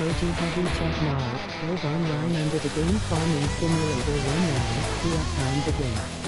MotoGP check mark. Live online under the game Farming Simulator 1 round. The uptime begins.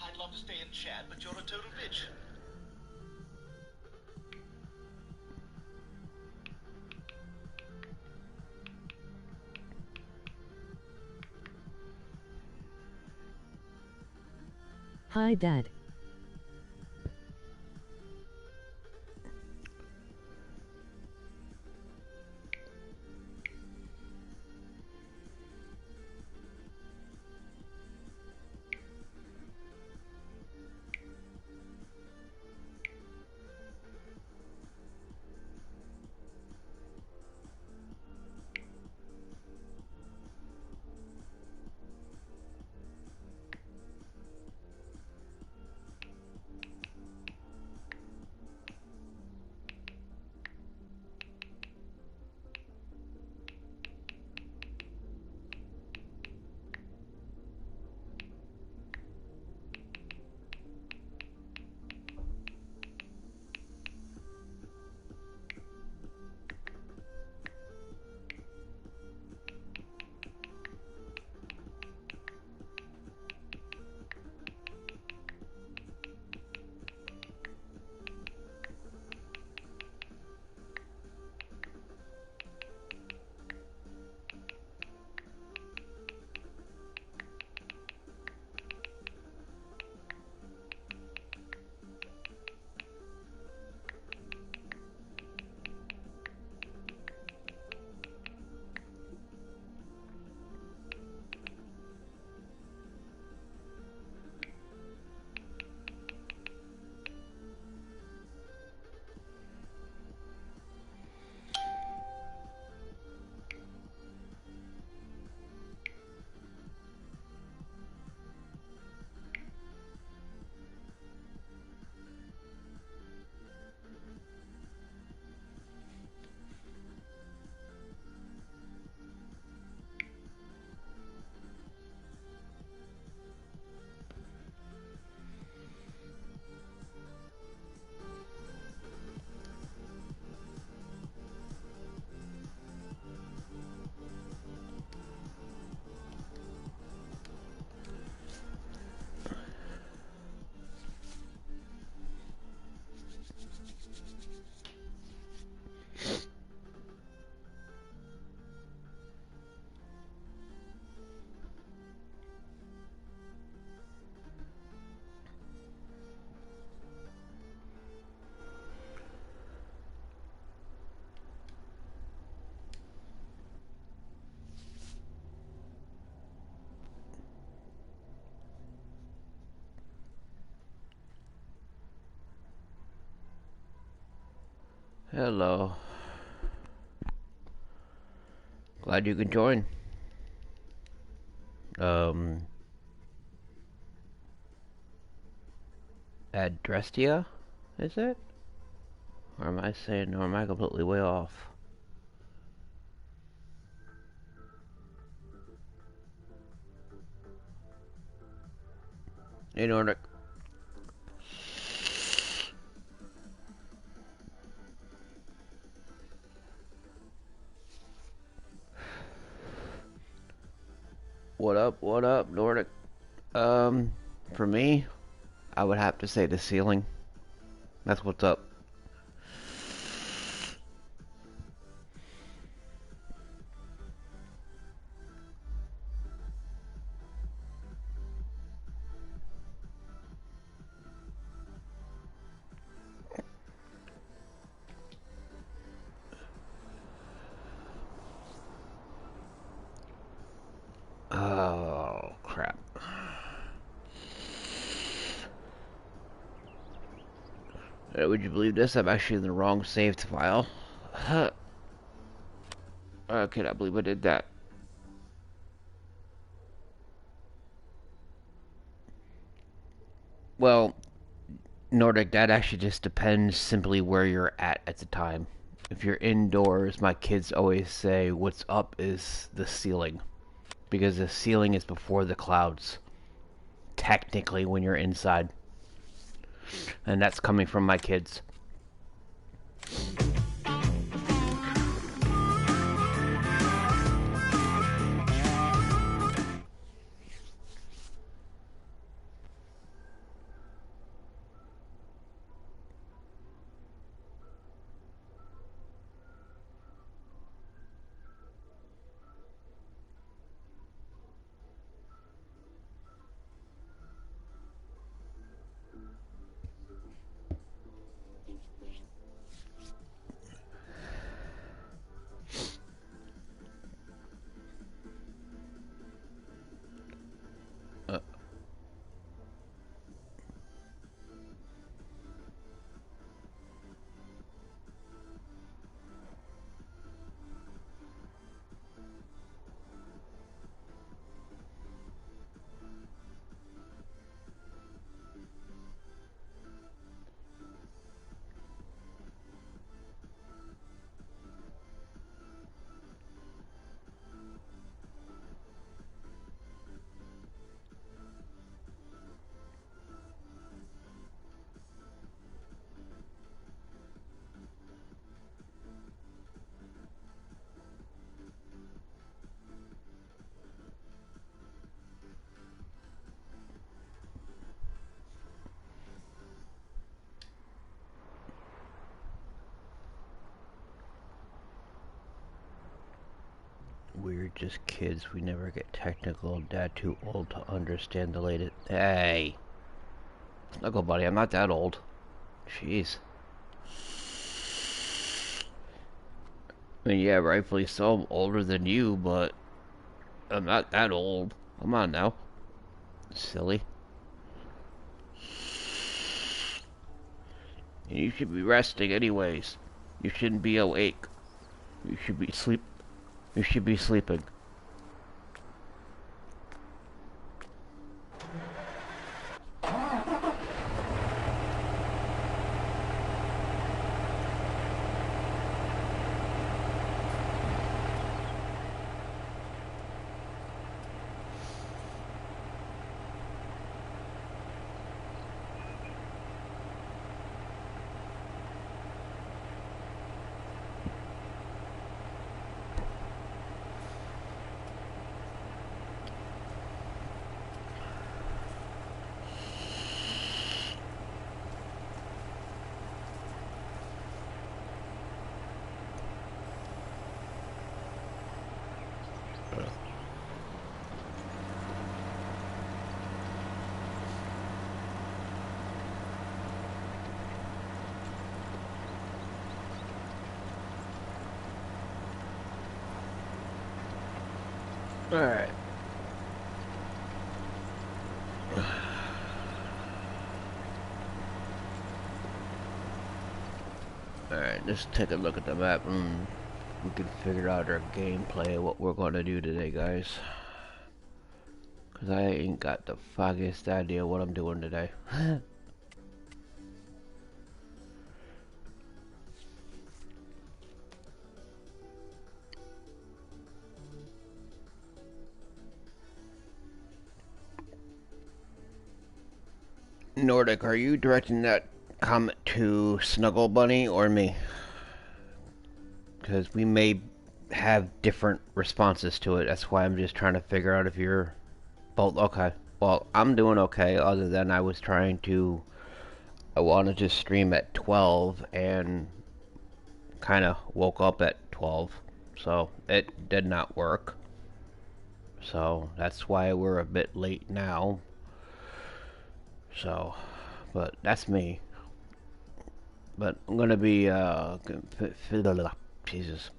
I'd love to stay and chat, but you're a total bitch. Hi, Dad. Hello. Glad you could join. Adrestia, is it? Or am I saying, or am I completely way off? Hey, Nordic. What up, Nordic? For me, I would have to say the ceiling. That's what's up. Oh, crap. Would you believe this? I'm actually in the wrong saved file. I cannot believe I did that. Well, Nordic, that actually just depends simply where you're at the time. If you're indoors, my kids always say what's up is the ceiling. Because the ceiling is before the clouds. Technically, when you're inside. And that's coming from my kids. We're just kids. We never get technical. Dad too old to understand the latest. Hey. Snuggle buddy, I'm not that old. Jeez. I mean, yeah, rightfully so. I'm older than you, but I'm not that old. Come on now. Silly. You should be resting anyways. You shouldn't be awake. You should be sleep. You should be sleeping. Alright. Alright, let's take a look at the map and we can figure out our gameplay of what we're going to do today, guys. Because I ain't got the foggiest idea what I'm doing today. Nordic, are you directing that comment to Snuggle Bunny or me? Because we may have different responses to it. That's why I'm just trying to figure out if you're both okay. Well, I'm doing okay, other than I wanted to stream at 12 and kind of woke up at 12. So it did not work. So that's why we're a bit late now. So, but that's me. But I'm gonna be Jesus.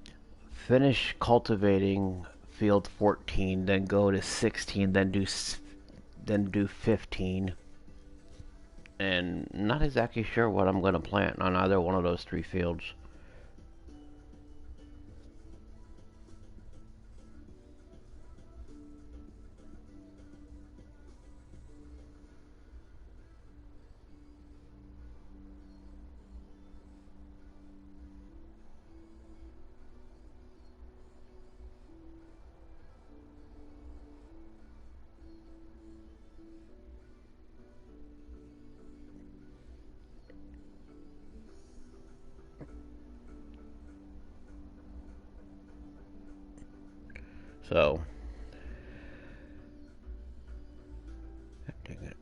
Finish cultivating field 14, then go to 16, then do 15. And not exactly sure what I'm gonna plant on either one of those 3 fields. So, dang it.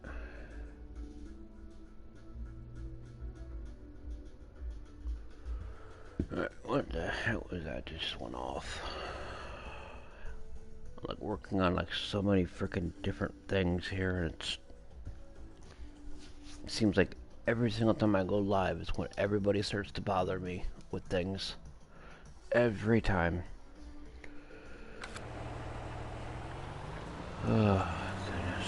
Alright, what the hell was that? Just went off. I'm like working on like so many freaking different things here, and it seems like every single time I go live is when everybody starts to bother me with things. Every time. Oh, goodness.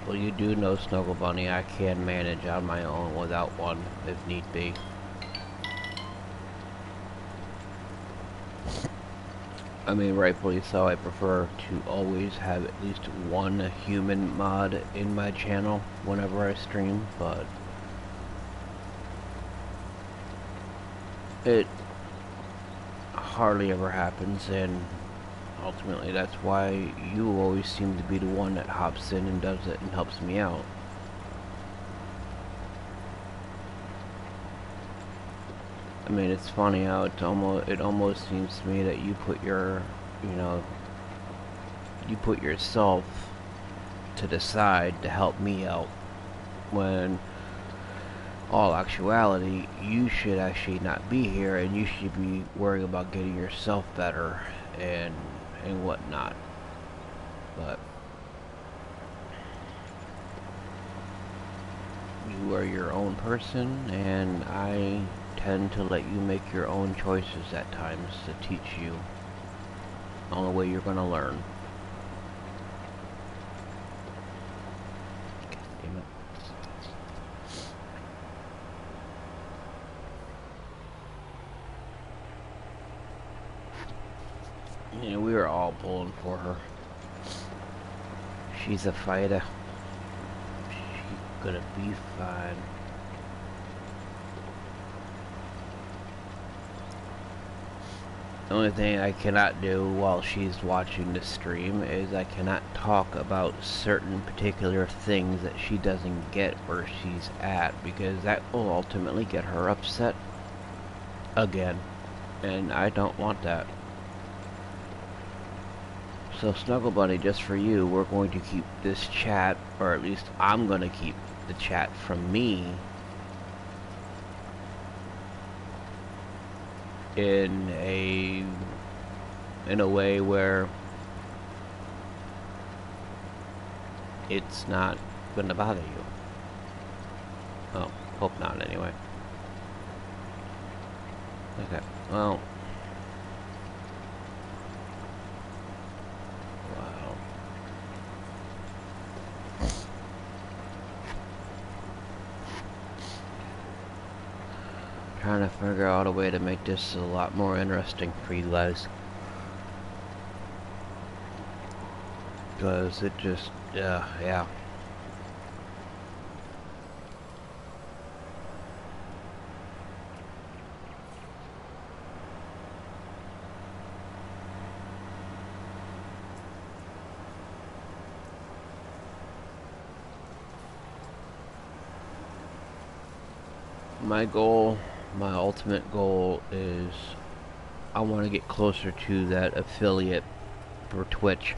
Well, you do know, Snuggle Bunny, I can manage on my own without one, if need be. I mean, rightfully so, I prefer to always have at least one human mod in my channel whenever I stream, but it hardly ever happens, and ultimately that's why you always seem to be the one that hops in and does it and helps me out. I mean, it's funny how it almost seems to me that you put your, you put yourself to the side to help me out, when all actuality, you should actually not be here, and you should be worrying about getting yourself better and whatnot. But you are your own person, and I tend to let you make your own choices at times to teach you the only way you're going to learn. God damn it. Yeah, we were all pulling for her. She's a fighter. She's gonna be fine. The only thing I cannot do while she's watching the stream is I cannot talk about certain particular things that she doesn't get where she's at, because that will ultimately get her upset again, and I don't want that. So Snuggle Bunny, just for you, we're going to keep this chat, or at least I'm going to keep the chat from me in a way where it's not going to bother you. Oh, hope not anyway. Okay, well. trying to figure out a way to make this a lot more interesting for you guys. Because it just, yeah. My goal, my ultimate goal is I want to get closer to that affiliate for Twitch.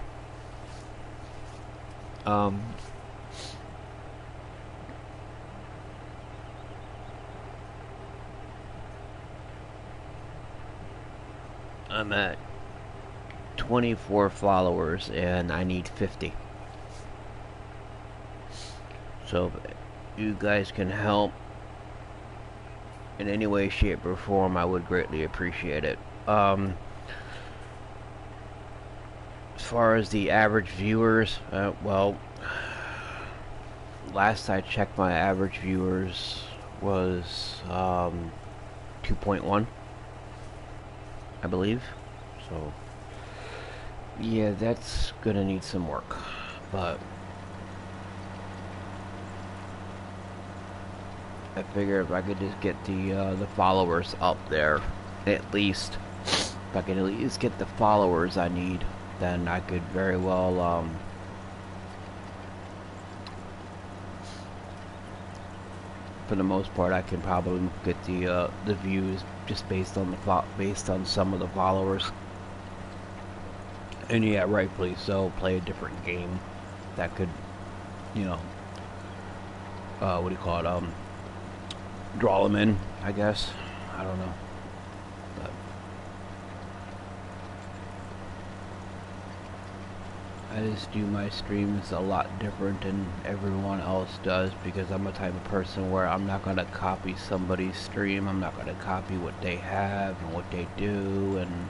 I'm at 24 followers and I need 50. So if you guys can help in any way, shape, or form, I would greatly appreciate it. As far as the average viewers, well, last I checked, my average viewers was 2.1, I believe. So, yeah, that's gonna need some work, but I figure if I could just get the followers up there, at least, if I could at least get the followers I need, then I could very well, for the most part, I can probably get the views just based on some of the followers. And yeah, rightfully so, play a different game that could, you know, what do you call it, draw them in, I guess. I don't know. But I just do my streams a lot different than everyone else does because I'm a type of person where I'm not going to copy somebody's stream. I'm not going to copy what they have and what they do, and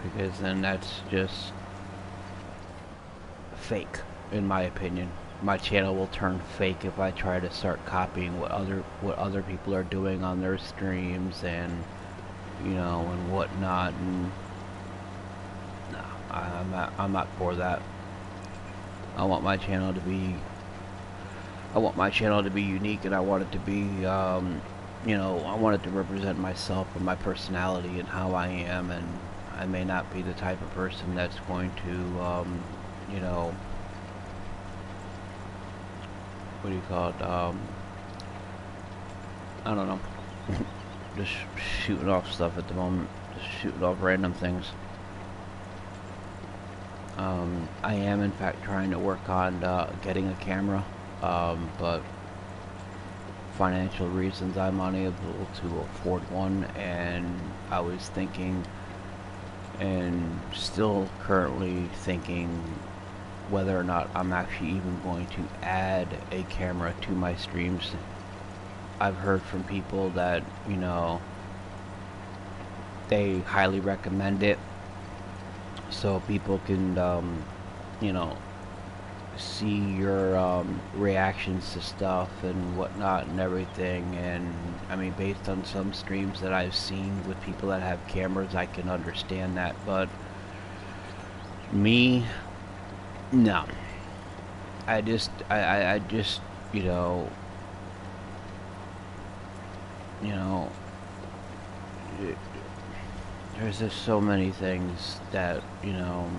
because then that's just fake. In my opinion, my channel will turn fake if I try to start copying what other people are doing on their streams and, you know, and whatnot. And no, I'm not for that. I want my channel to be unique, and I want it to be, you know, I want it to represent myself and my personality and how I am. And I may not be the type of person that's going to, you know, what do you call it, I don't know, just shooting off stuff at the moment, just shooting off random things. I am in fact trying to work on getting a camera, but financial reasons I'm unable to afford one, and I was thinking, and still currently thinking, whether or not I'm actually even going to add a camera to my streams. I've heard from people that, you know, they highly recommend it, so people can, you know, see your reactions to stuff and whatnot and everything. And I mean, based on some streams that I've seen with people that have cameras, I can understand that, but me, no. I just, you know, there's just so many things that, you know,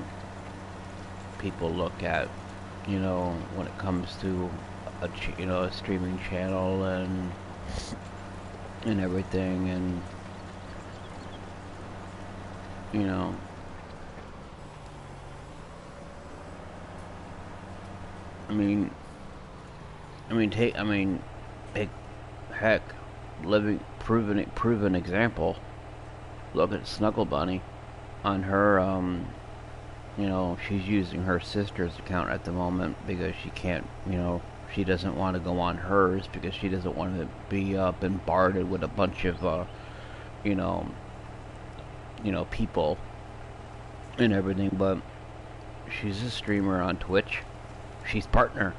people look at, you know, when it comes to a streaming channel and everything, and you know, heck, proven example. Look at Snuggle Bunny on her, you know, she's using her sister's account at the moment because she can't, you know, she doesn't want to go on hers because she doesn't want to be bombarded with a bunch of, you know, people and everything. But she's a streamer on Twitch. She's partner.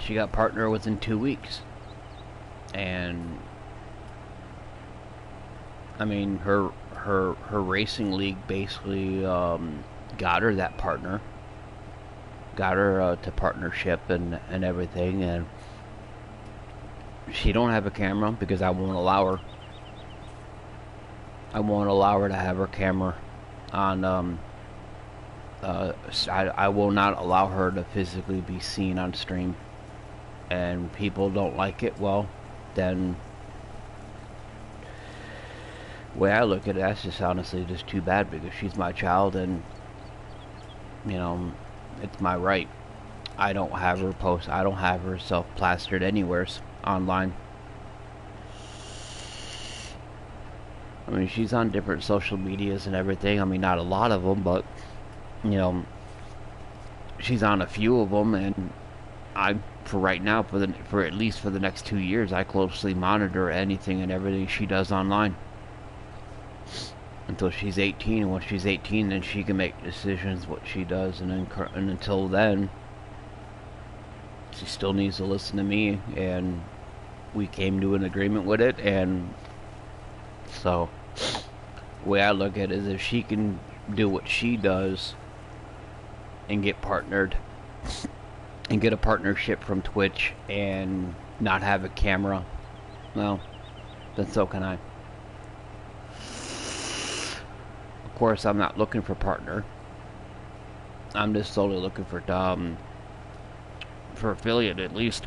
she got partner within 2 weeks. And I mean, her racing league basically got her that partner, got her to partnership and everything, and she don't have a camera because I won't allow her. I won't allow her to have her camera on. I will not allow her to physically be seen on stream, and people don't like it. Well, then. The way I look at it, that's just honestly just too bad, because she's my child, and you know, it's my right. I don't have her post. I don't have her self-plastered anywheres online. I mean, she's on different social medias and everything. I mean, not a lot of them, but you know, she's on a few of them, and for right now, for at least for the next 2 years, I closely monitor anything and everything she does online. Until she's 18, and once she's 18, then she can make decisions what she does, and until then, she still needs to listen to me, and we came to an agreement with it. And so the way I look at it is, if she can do what she does and get partnered and get a partnership from Twitch and not have a camera, well, then so can I. Of course, I'm not looking for partner. I'm just solely looking for affiliate, at least.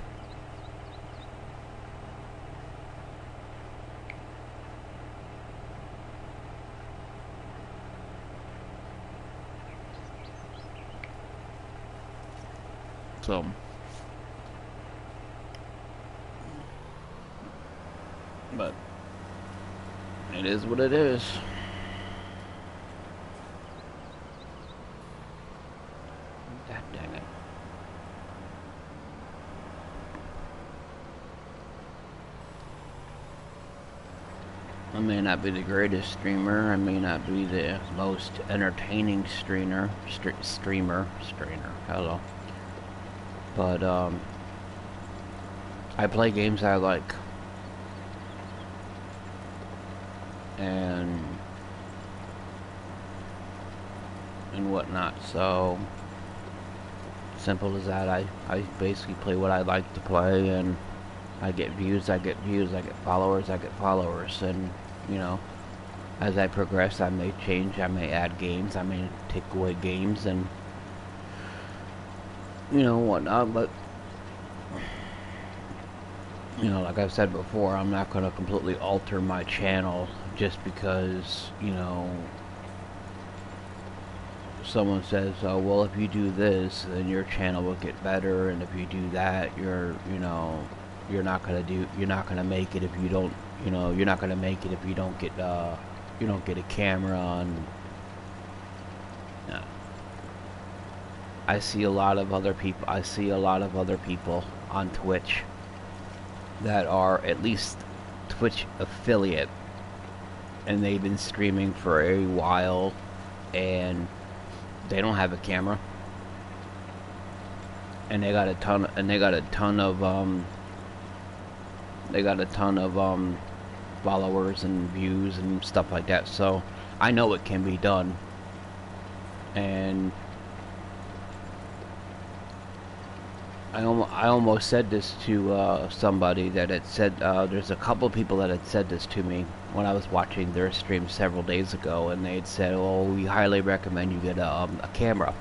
So but it is what it is. God dang it. I may not be the greatest streamer. I may not be the most entertaining streamer. Hello. But I play games I like, and whatnot. So simple as that. I basically play what I like to play, and I get views, I get followers, and you know, as I progress, I may change, I may add games, I may take away games, and you know, whatnot. But you know, like I've said before, I'm not going to completely alter my channel just because, you know, someone says, oh, well, if you do this, then your channel will get better, and if you do that, you're not going to make it if you don't, you know, you're not going to make it if you don't get a camera on. No. I see a lot of other people on Twitch that are at least Twitch affiliate, and they've been streaming for a while, and they don't have a camera, and they got a ton of followers and views and stuff like that. So I know it can be done. And I almost said this to somebody that had said, there's a couple of people that had said this to me when I was watching their stream several days ago, and they had said, oh, we highly recommend you get a camera.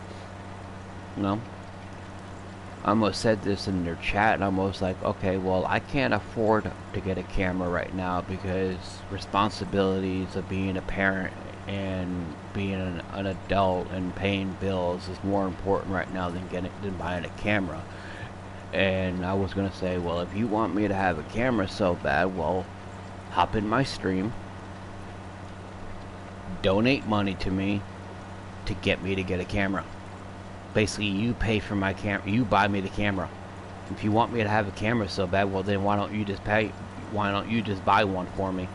You know? I almost said this in their chat, and I'm almost like, okay, well, I can't afford to get a camera right now, because responsibilities of being a parent and being an adult and paying bills is more important right now than buying a camera. And I was gonna say, well, if you want me to have a camera so bad, well, hop in my stream, donate money to me to get me to get a camera. Basically, you pay for my camera, you buy me the camera. If you want me to have a camera so bad, well, then why don't you just buy one for me?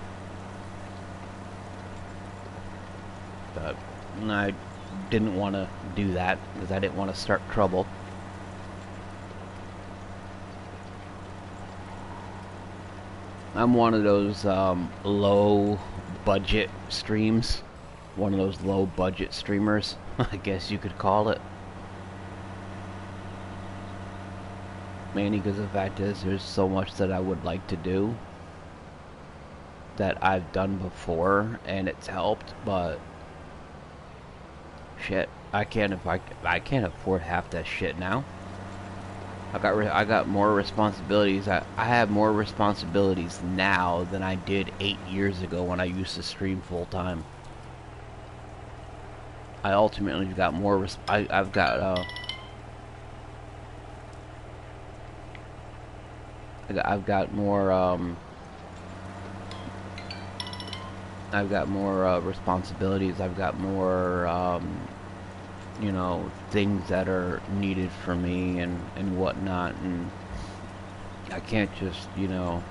But I didn't want to do that, because I didn't want to start trouble. I'm one of those low budget streams. One of those low budget streamers, I guess you could call it. Mainly because the fact is there's so much that I would like to do that I've done before and it's helped, but shit, I can't afford half that shit now. I got more responsibilities. I have more responsibilities now than I did 8 years ago when I used to stream full time. I ultimately got more. I've got more. I've got more responsibilities. I've got more. You know, things that are needed for me and whatnot, and I can't just, you know,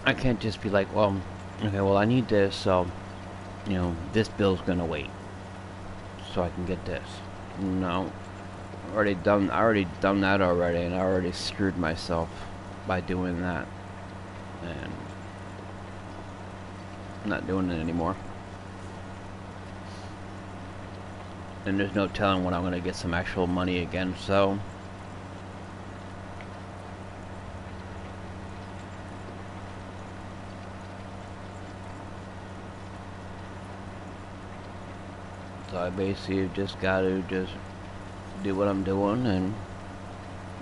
I can't just be like, well, okay, well, I need this, so, you know, this bill's gonna wait, so I can get this. No, I already done that already, and I already screwed myself by doing that, and I'm not doing it anymore. And there's no telling when I'm gonna get some actual money again, so I basically just gotta just do what I'm doing, and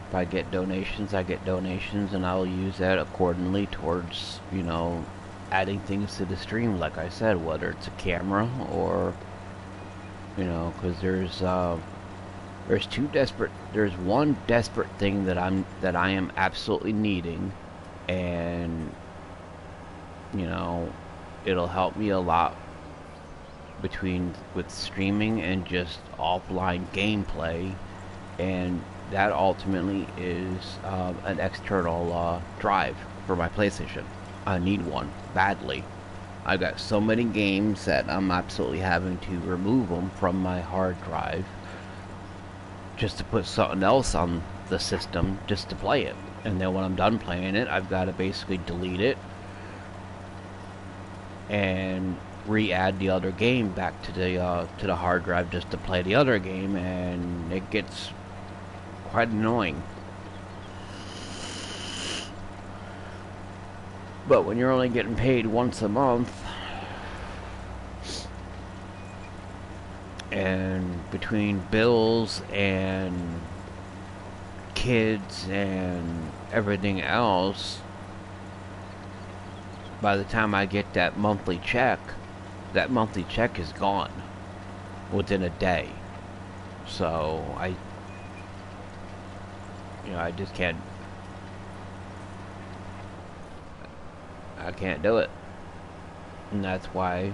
if I get donations, I get donations, and I'll use that accordingly towards, you know, adding things to the stream, like I said, whether it's a camera or, you know, because there's one desperate thing that I am absolutely needing, and, you know, it'll help me a lot with streaming and just offline gameplay, and that ultimately is an external drive for my PlayStation. I need one badly. I got so many games that I'm absolutely having to remove them from my hard drive just to put something else on the system just to play it. And then when I'm done playing it, I've got to basically delete it and re-add the other game back to the hard drive just to play the other game, and it gets quite annoying. But when you're only getting paid once a month, and between bills and kids and everything else, by the time I get that monthly check is gone within a day. So I just can't do it, and that's why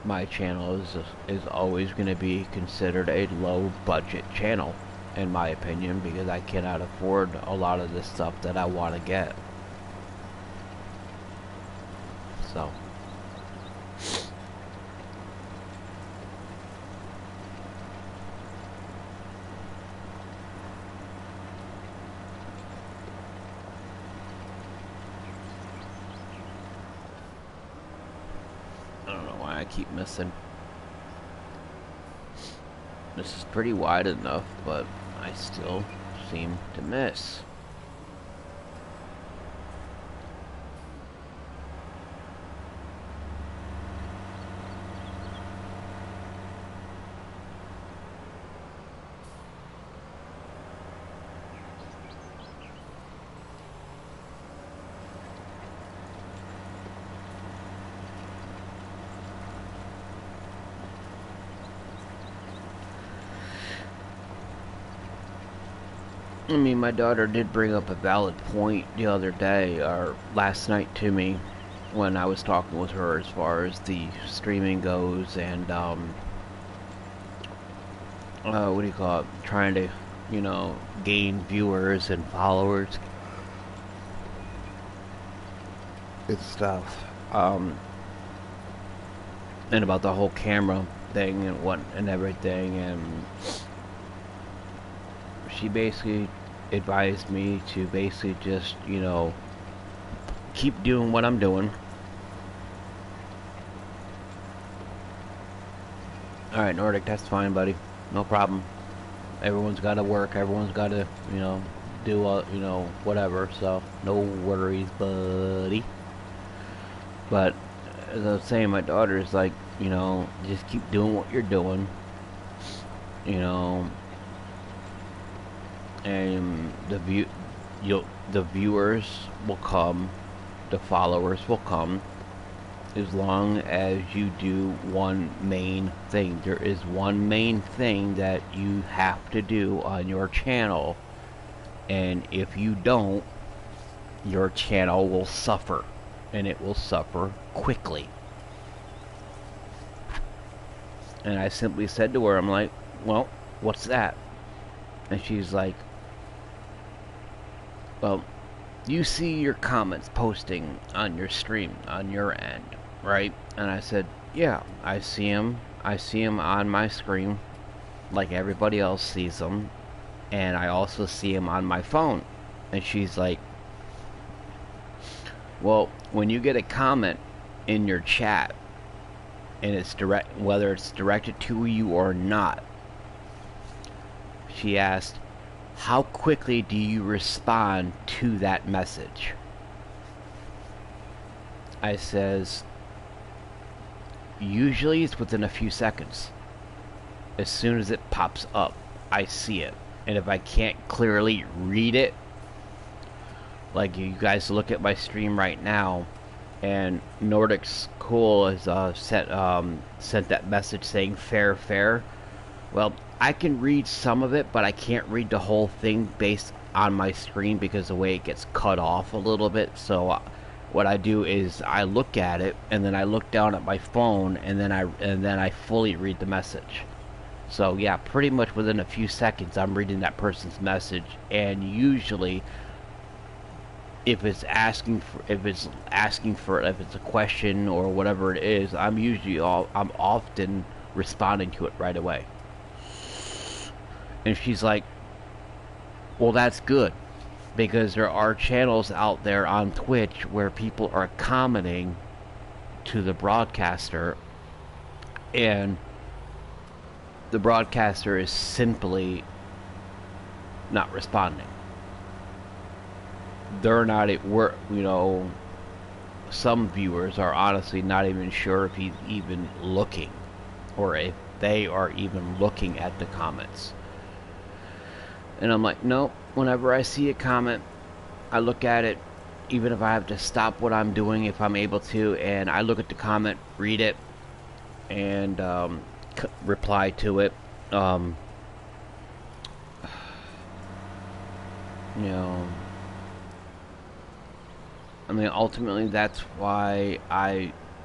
my channel is always going to be considered a low budget channel, in my opinion, because I cannot afford a lot of the stuff that I want to get. So I keep missing. This is pretty wide enough, but I still seem to miss. I mean, my daughter did bring up a valid point the other day, or last night, to me, when I was talking with her as far as the streaming goes, and, what do you call it, trying to, you know, gain viewers and followers and stuff, and about the whole camera thing and everything, and she basically advised me to basically just, you know, keep doing what I'm doing. Alright, Nordic, that's fine, buddy. No problem. Everyone's got to work. Everyone's got to, you know, do, you know, whatever. So, no worries, buddy. But, as I was saying, my daughter is like, you know, just keep doing what you're doing. You know, and the viewers will come, the followers will come, as long as you do one main thing. There is one main thing that you have to do on your channel, and if you don't, your channel will suffer, and it will suffer quickly. And I simply said to her, I'm like, well, what's that? And she's like, well, you see your comments posting on your stream, on your end, right? And I said, yeah, I see them. I see them on my screen, like everybody else sees them. And I also see them on my phone. And she's like, well, when you get a comment in your chat, and it's whether it's directed to you or not, she asked, how quickly do you respond to that message? I says, usually it's within a few seconds. As soon as it pops up, I see it. And if I can't clearly read it, like you guys look at my stream right now, and Nordic's Cool has sent that message saying fair. Well, I can read some of it, but I can't read the whole thing based on my screen because the way it gets cut off a little bit. So what I do is I look at it, and then I look down at my phone, and then I fully read the message. So yeah, pretty much within a few seconds I'm reading that person's message, and usually if it's a question or whatever it is, I'm often responding to it right away. And she's like, well, that's good, because there are channels out there on Twitch where people are commenting to the broadcaster, and the broadcaster is simply not responding. They're not at work, you know. Some viewers are honestly not even sure if he's even looking, or if they are even looking at the comments. And I'm like, no, whenever I see a comment, I look at it, even if I have to stop what I'm doing, if I'm able to, and I look at the comment, read it, and reply to it. You know, I mean, ultimately, that's why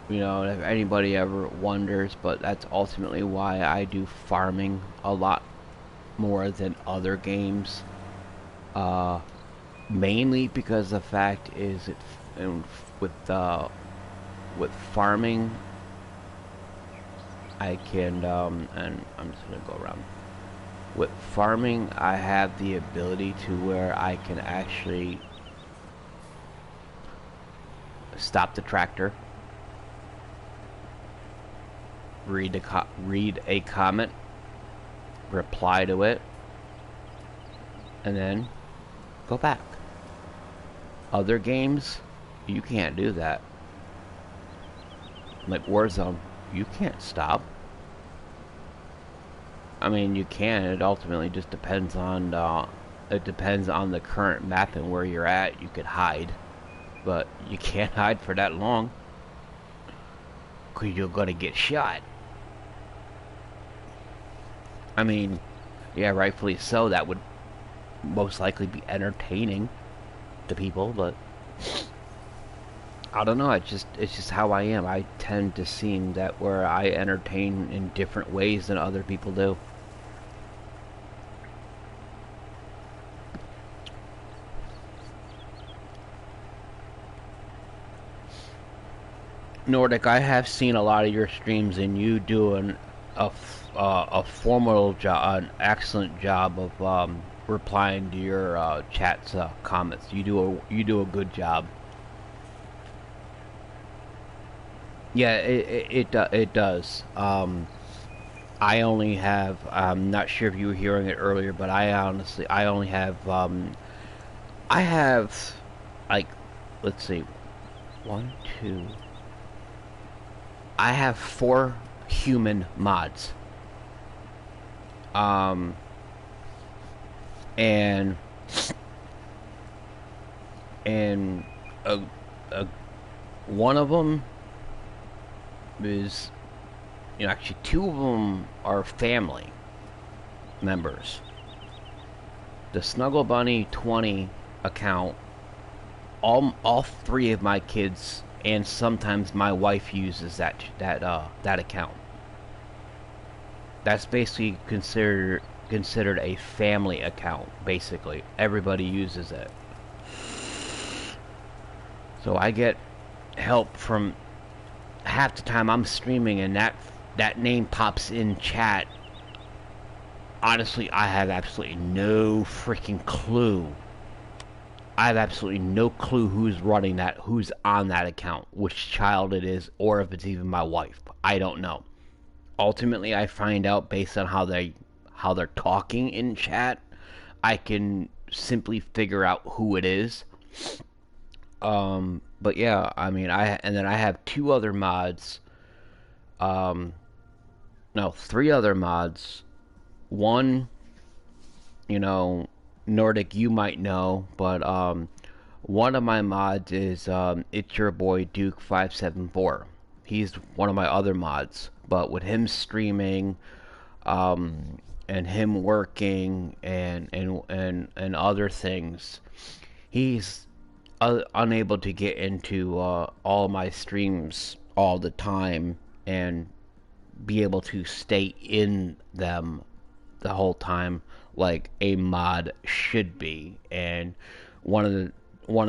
you know, if anybody ever wonders, but that's ultimately why I do farming a lot more than other games. Mainly because the fact is, with farming, I can, and I'm just gonna go around. With farming, I have the ability to where I can actually stop the tractor, read a comment, reply to it, and then go back. Other games, you can't do that. Like Warzone, you can't stop. I mean, you can. It ultimately just depends on the current map and where you're at. You could hide, but you can't hide for that long, 'cause you're gonna get shot. I mean, yeah, rightfully so. That would most likely be entertaining to people, but I don't know. It's just how I am. I tend to seem that where I entertain in different ways than other people do. Nordic, I have seen a lot of your streams, and you do a formidable job, an excellent job of replying to your chat's comments. You do a good job. Yeah, it does. I only have. I'm not sure if you were hearing it earlier, but I only have. I have, like, let's see, one, two. I have 4 human mods. Um, and and a, a one of them is, actually 2 of them are family members. The Snuggle Bunny 20 account, all 3 of my kids and sometimes my wife uses that account. That's basically considered a family account. Basically, everybody uses it. So I get help from, half the time I'm streaming and that name pops in chat. Honestly, I have absolutely no freaking clue. I have absolutely no clue who's running that, who's on that account, which child it is, or if it's even my wife. I don't know. Ultimately, I find out based on how they're talking in chat. I can simply figure out who it is. But yeah, I mean, and then I have 2 other mods. No, 3 other mods. One, Nordic, you might know, but one of my mods is it's your boy Duke 574. He's one of my other mods, but with him streaming, and him working and other things, he's unable to get into all my streams all the time and be able to stay in them the whole time like a mod should be, and one of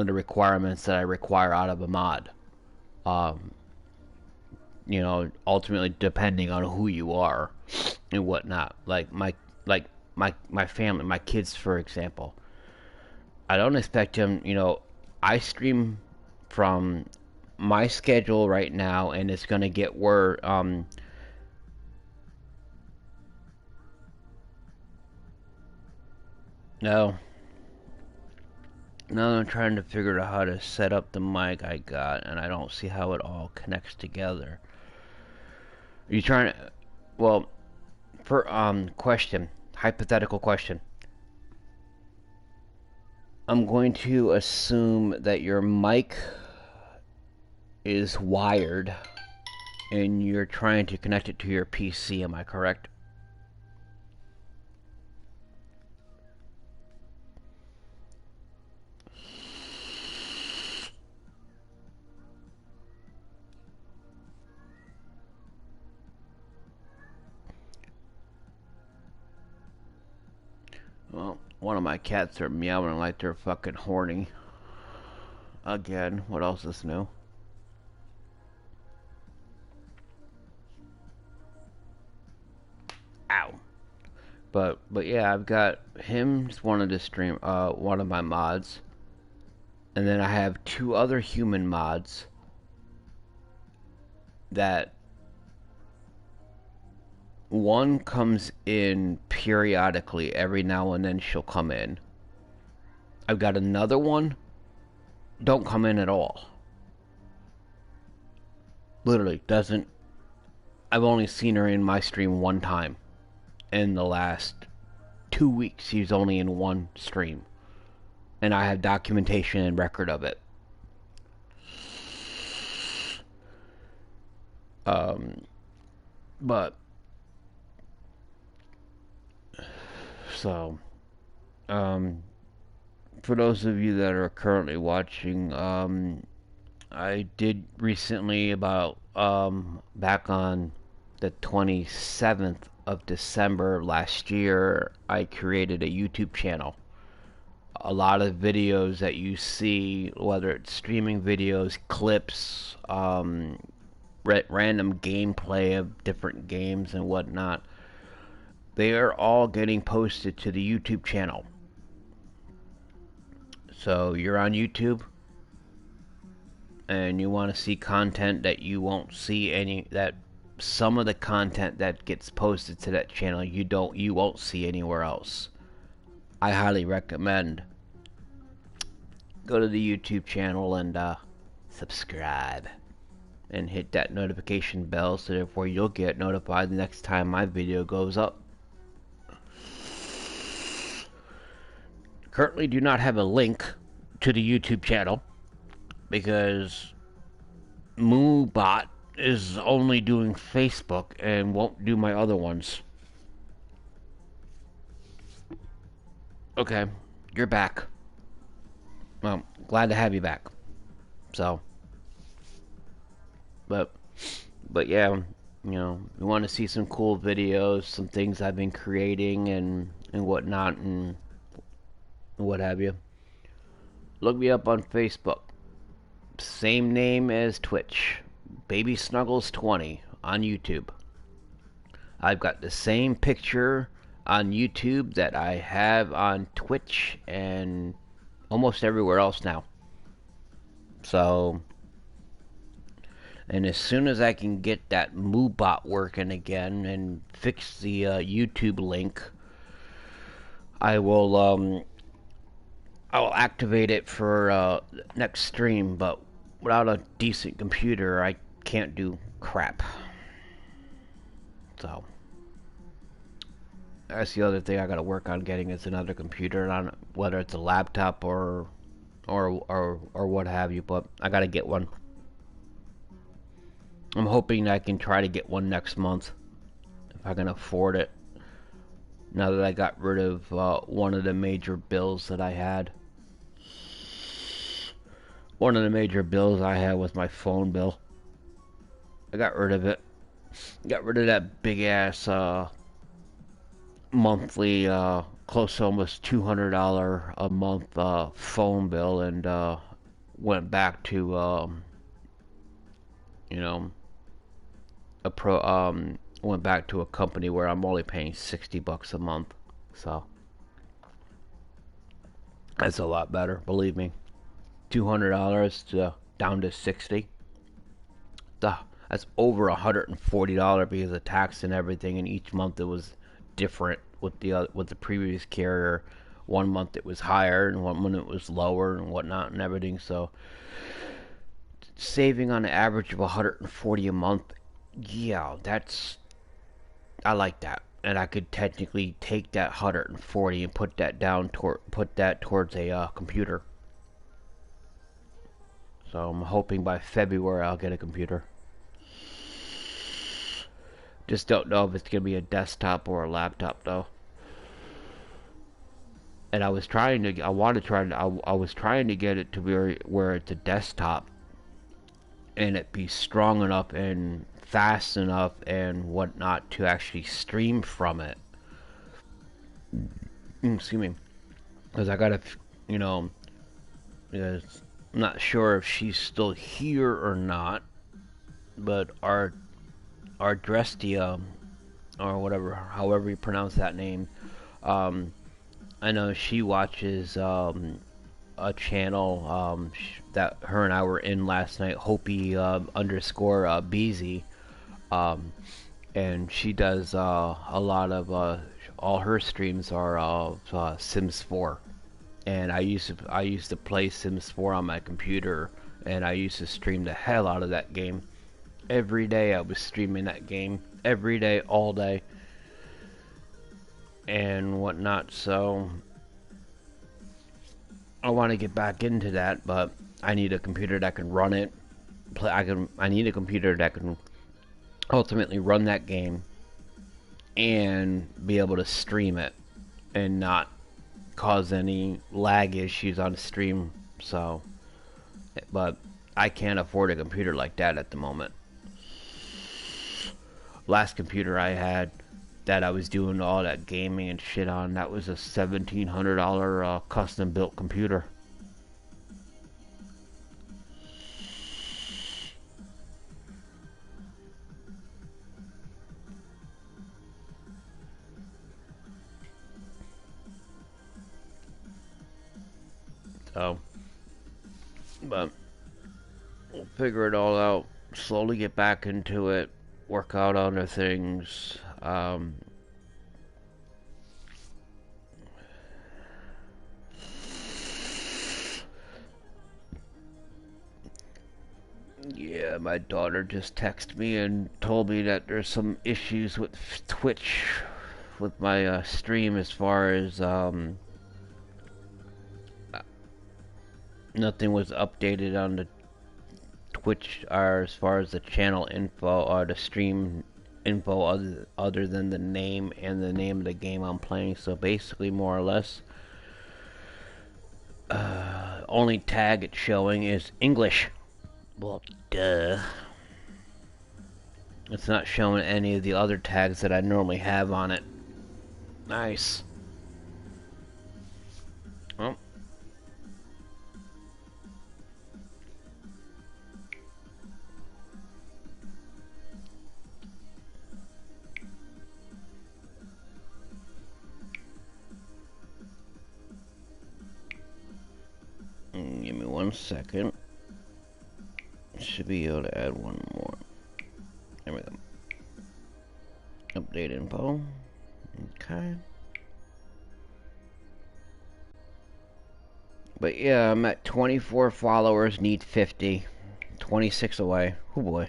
the requirements that I require out of a mod, ultimately depending on who you are and whatnot. Like my family, my kids, for example. I don't expect them. I stream from my schedule right now, and it's gonna get where no. Now I'm trying to figure out how to set up the mic I got, and I don't see how it all connects together. Are you trying to? Well, for question, hypothetical question. I'm going to assume that your mic is wired, and you're trying to connect it to your PC. Am I correct? Well, one of my cats are meowing like they're fucking horny. Again, what else is new? Ow. But yeah, I've got him just wanted to stream one of my mods. And then I have 2 other human mods that one comes in periodically. Every now and then she'll come in. I've got another one, don't come in at all. Literally doesn't. I've only seen her in my stream one time in the last 2 weeks. She's only in one stream, and I have documentation and record of it. But so, for those of you that are currently watching, I did recently, about back on the 27th of December last year, I created a YouTube channel. A lot of videos that you see, whether it's streaming videos, clips, random gameplay of different games and whatnot, they are all getting posted to the YouTube channel. So you're on YouTube and you want to see content that you won't see some of the content that gets posted to that channel you won't see anywhere else. I highly recommend go to the YouTube channel and subscribe and hit that notification bell so therefore you'll get notified the next time my video goes up. Currently do not have a link to the YouTube channel because MooBot is only doing Facebook and won't do my other ones. Okay, you're back. Well, glad to have you back. So, but yeah, you know, we want to see some cool videos, some things I've been creating and whatnot and what have you. Look me up on Facebook. Same name as Twitch. Baby Snuggles 20 on YouTube. I've got the same picture on YouTube that I have on Twitch and almost everywhere else now. So, and as soon as I can get that MooBot working again and fix the YouTube link, I will activate it for next stream. But without a decent computer, I can't do crap. So that's the other thing I gotta work on getting is another computer, on whether it's a laptop or what have you. But I gotta get one. I'm hoping I can try to get one next month if I can afford it. Now that I got rid of one of the major bills that I had. One of the major bills I had was my phone bill. I got rid of it. Got rid of that big ass monthly, close to almost $200 a month phone bill, and went back to you know, went back to a company where I'm only paying $60 a month. So that's a lot better, believe me. $200 down to $60. That's over $140 because of tax and everything, and each month it was different with the previous carrier. One month it was higher and one month it was lower and whatnot and everything. So saving on an average of $140 a month, yeah, I like that. And I could technically take that $140 and put that towards a computer. So I'm hoping by February I'll get a computer. Just don't know if it's gonna be a desktop or a laptop though. And I was trying to get it to where it's a desktop and it be strong enough and fast enough and whatnot to actually stream from it. Excuse me, because I gotta, you know, because I'm not sure if she's still here or not, but our Drestia, or whatever, however you pronounce that name, I know she watches a channel that her and I were in last night, Hopi underscore Beezy, and she does a lot of all her streams are of Sims 4, and I used to play Sims 4 on my computer, and I used to stream the hell out of that game. Every day I was streaming that game, every day, all day, and whatnot. So I want to get back into that, but I need a computer that can run it. I need a computer that can ultimately run that game and be able to stream it and not cause any lag issues on the stream. So, but I can't afford a computer like that at the moment. Last computer I had that I was doing all that gaming and shit on, that was a $1,700 custom built computer. So, but we'll figure it all out. Slowly get back into it. Work out other things. Yeah, my daughter just texted me and told me that there's some issues with Twitch with my stream as far as nothing was updated on the Twitch or as far as the channel info or the stream info other than the name and the name of the game I'm playing. So basically, more or less, only tag it's showing is English. Well, duh. It's not showing any of the other tags that I normally have on it. Nice. Well. Give me 1 second. Should be able to add one more. There we go. Update info. Okay. But yeah, I'm at 24 followers, need 50. 26 away. Oh boy.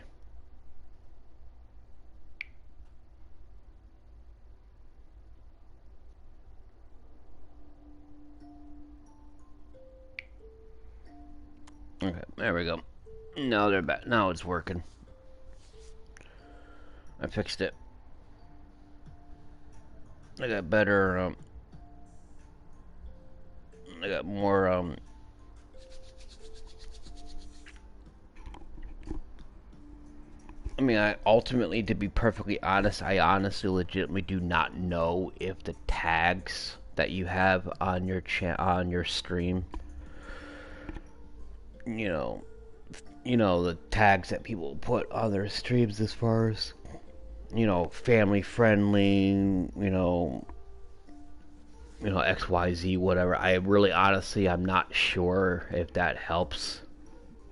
Okay, there we go. Now they're back. Now it's working. I fixed it. I got better, I got more, I mean, I ultimately, to be perfectly honest, I honestly, legitimately do not know if the tags that you have on your on your stream, you know, the tags that people put on their streams as far as, family friendly, XYZ, whatever. I really, honestly, I'm not sure if that helps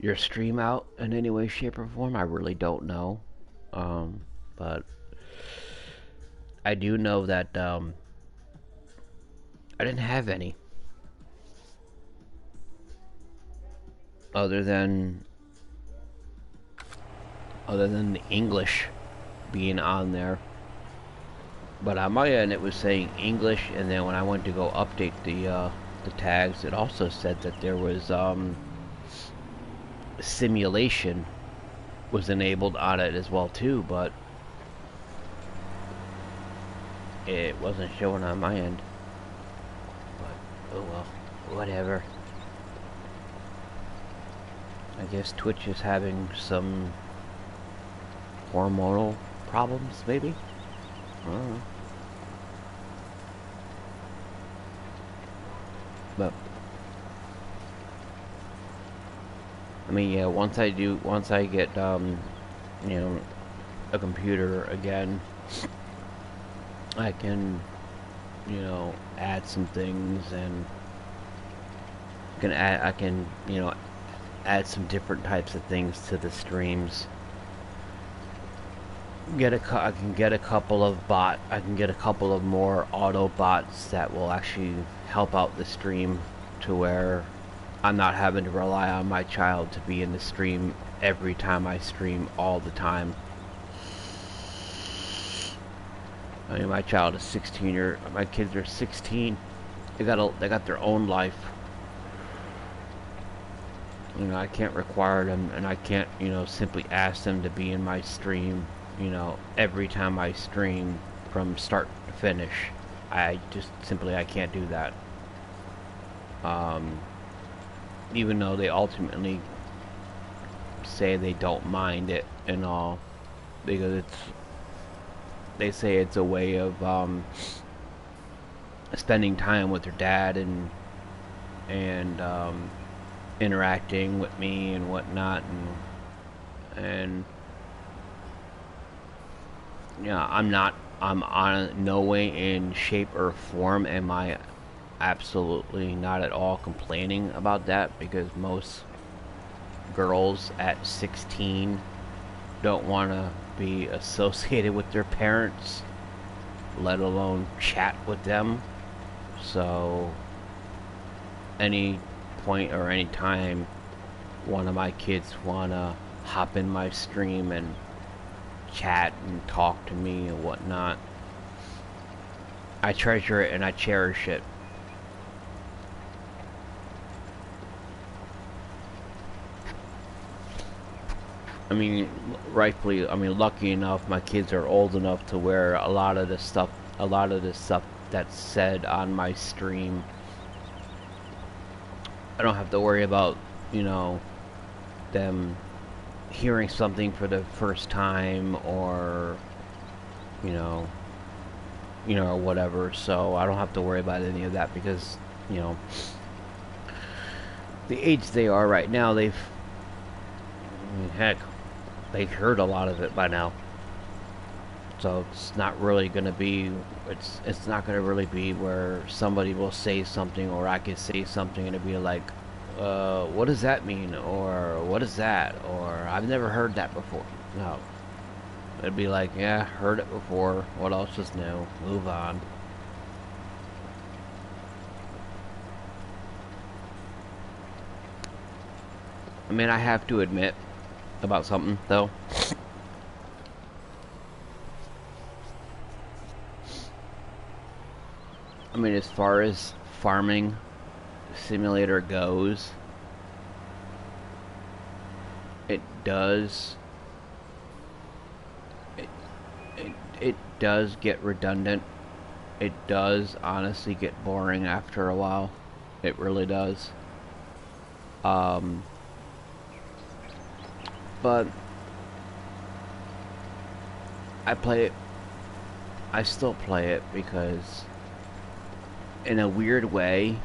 your stream out in any way, shape, or form. I really don't know. But I do know that, I didn't have any. Other than the English being on there. But on my end, it was saying English, and then when I went to go update the tags, it also said that there was simulation was enabled on it as well too, but it wasn't showing on my end. But oh well, whatever. I guess Twitch is having some hormonal problems, maybe? I don't know. But I mean, yeah, once I get a computer again, I can add some things, and I can add some different types of things to the streams. I can get a couple of more auto bots that will actually help out the stream to where I'm not having to rely on my child to be in the stream every time I stream all the time. I mean, my child is 16, my kids are 16. They got their own life. I can't require them, and I can't, simply ask them to be in my stream, every time I stream from start to finish. I can't do that. Even though they ultimately say they don't mind it and all, because they say it's a way of spending time with their dad and interacting with me and whatnot, and I'm on no way in shape or form am I absolutely not at all complaining about that, because most girls at 16 don't want to be associated with their parents, let alone chat with them. So any point or any time one of my kids want to hop in my stream and chat and talk to me and whatnot, I treasure it and I cherish it. I mean, rightfully, I mean, lucky enough, my kids are old enough to where a lot of the stuff that's said on my stream, I don't have to worry about, you know, them hearing something for the first time, or, you know, or whatever. So I don't have to worry about any of that, because, you know, the age they are right now, I mean, heck, they've heard a lot of it by now. So it's not really gonna be, it's not gonna really be where somebody will say something, or I could say something and it'd be like, what does that mean? Or what is that? Or I've never heard that before. No. It'd be like, yeah, heard it before. What else is new? Move on. I mean, I have to admit about something, though. I mean, as far as farming simulator goes, it does it does get redundant. It does honestly get boring after a while. It really does. But I still play it because, in a weird way,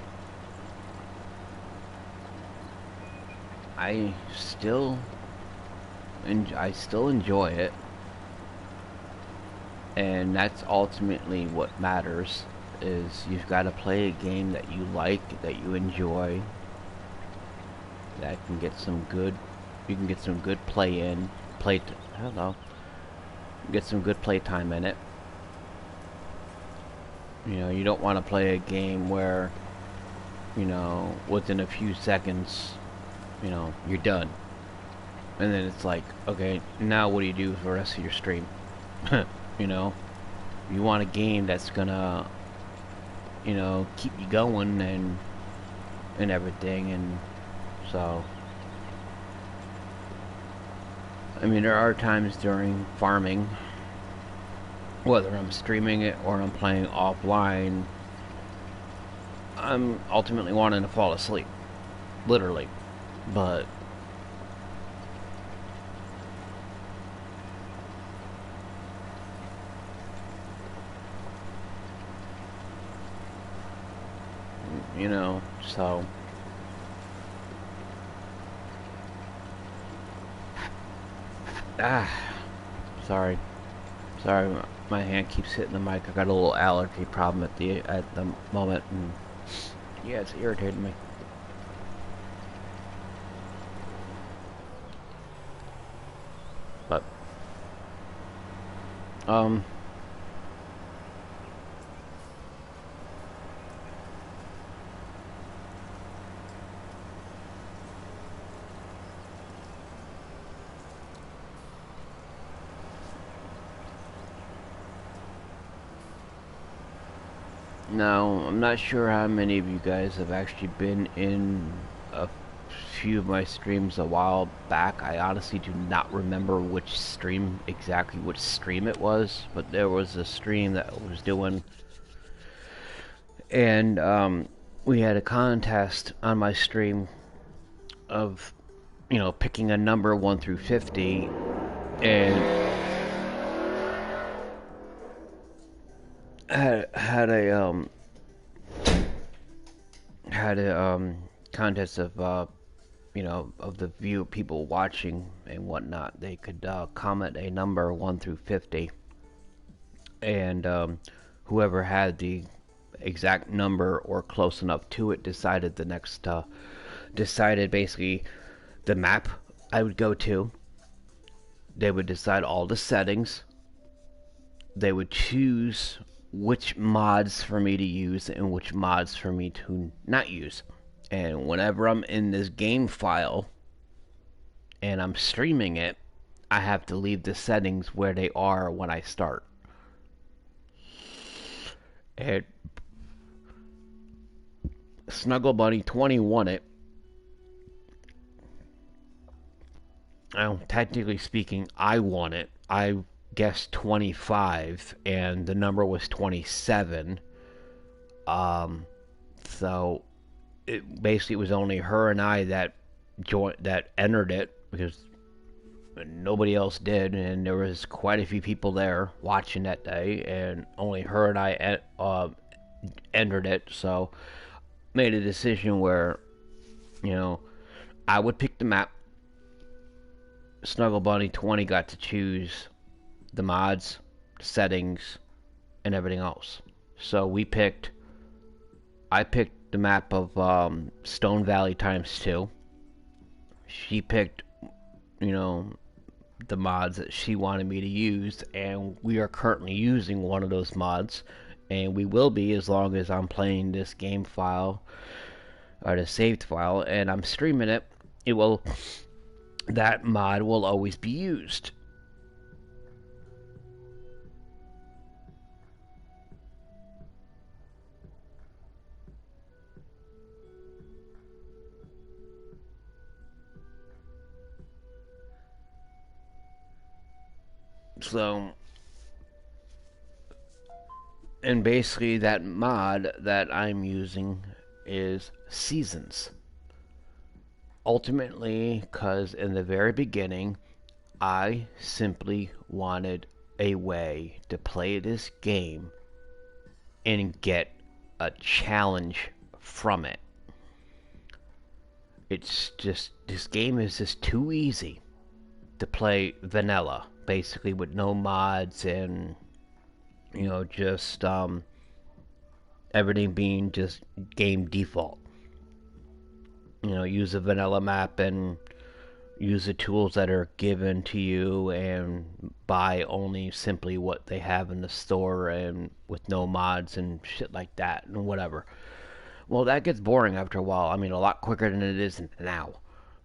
I still enjoy it, and that's ultimately what matters. Is you've got to play a game that you like, that you enjoy, that can get some good. You can get some good play in, hello. Get some good play time in it. You know, you don't want to play a game where, you know, within a few seconds, you know, you're done. And then it's like, okay, now what do you do for the rest of your stream? You know, you want a game that's gonna, you know, keep you going and everything, and so. I mean, there are times during farming, whether I'm streaming it or I'm playing offline, I'm ultimately wanting to fall asleep. Literally. But you know, so sorry. Sorry, my hand keeps hitting the mic. I got a little allergy problem at the moment, and yeah, it's irritating me. But now, I'm not sure how many of you guys have actually been in a few of my streams a while back. I honestly do not remember which stream it was, but there was a stream that I was doing, and we had a contest on my stream of, you know, picking a number 1 through 50, and had a contest of you know, of the view people watching and whatnot. They could comment a number 1 through 50, and whoever had the exact number or close enough to it decided the next decided basically the map I would go to. They would decide all the settings. They would choose which mods for me to use and which mods for me to not use. And whenever I'm in this game file and I'm streaming it, I have to leave the settings where they are when I start. And Snuggle Bunny 20 won it. Technically speaking, I won it. I guessed 25, and the number was 27. So it basically was only her and I that entered it, because nobody else did, and there was quite a few people there watching that day, and only her and I entered it. So made a decision where, I would pick the map. Snuggle Bunny 20 got to choose the mods, settings, and everything else. So I picked the map of Stone Valley ×2. She picked, the mods that she wanted me to use, and we are currently using one of those mods, and we will be as long as I'm playing this game file, or the saved file, and I'm streaming it. That mod will always be used. So, and basically that mod that I'm using is Seasons. Ultimately, because in the very beginning, I simply wanted a way to play this game and get a challenge from it. It's just, this game is just too easy to play vanilla, basically with no mods and, just everything being just game default. Use a vanilla map and use the tools that are given to you and buy only simply what they have in the store and with no mods and shit like that and whatever. Well, that gets boring after a while. I mean, a lot quicker than it is now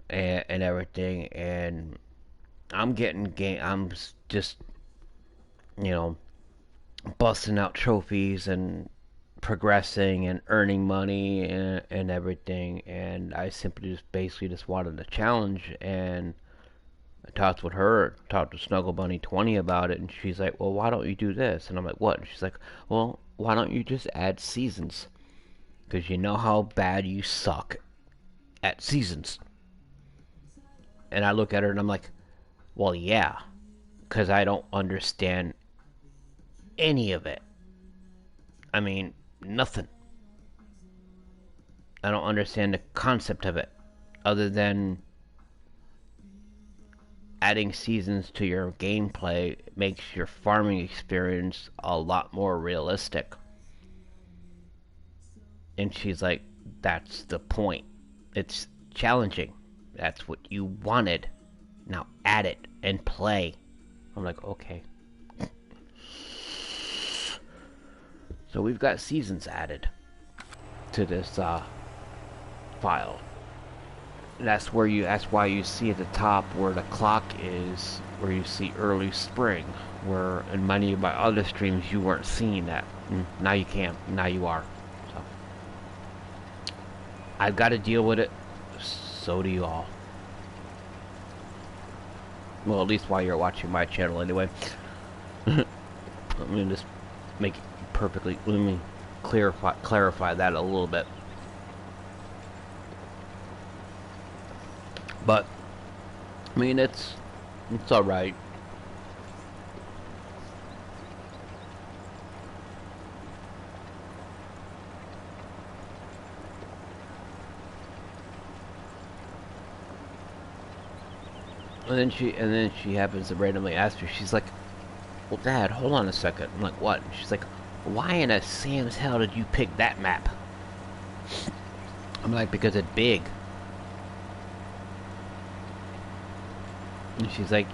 and everything. And I'm just, busting out trophies and progressing and earning money and everything, and I simply just wanted a challenge. And I talked to Snuggle Bunny 20 about it, and she's like, well, why don't you do this? And I'm like, what? And she's like, well, why don't you just add seasons, because you know how bad you suck at seasons. And I look at her and I'm like, well, yeah, because I don't understand any of it. I mean, nothing. I don't understand the concept of it, other than adding seasons to your gameplay makes your farming experience a lot more realistic. And she's like, that's the point. It's challenging. That's what you wanted. Now add it and play. I'm like, okay. So we've got seasons added to this file. That's why you see at the top where the clock is, where you see early spring, where in many of my other streams you weren't seeing that. Now you can. Now you are. So I've got to deal with it. So do you all. Well, at least while you're watching my channel anyway. Let me just make it perfectly, let me clarify that a little bit. But I mean, it's all right. And then she happens to randomly ask me. She's like, "Well, Dad, hold on a second." I'm like, "What?" And she's like, why in a Sam's hell did you pick that map? I'm like, because it's big. And she's like,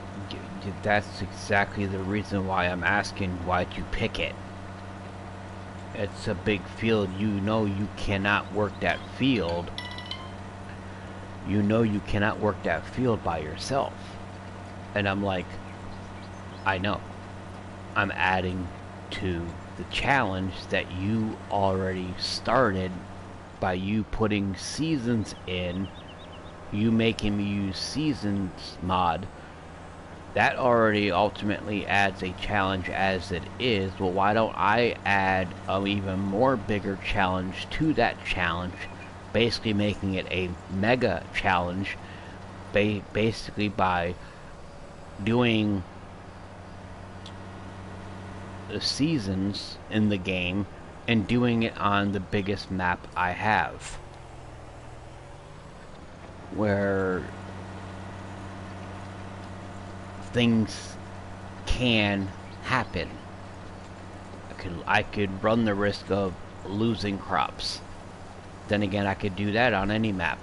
that's exactly the reason why I'm asking why'd you pick it. It's a big field. You know you cannot work that field. You know you cannot work that field by yourself. And I'm like, I know. I'm adding to the challenge that you already started by you putting seasons in, you making me use seasons mod. That already ultimately adds a challenge as it is. Well, why don't I add an even more bigger challenge to that challenge, basically making it a mega challenge, basically by doing the seasons in the game and doing it on the biggest map I have, where things can happen. I could run the risk of losing crops. Then again, I could do that on any map.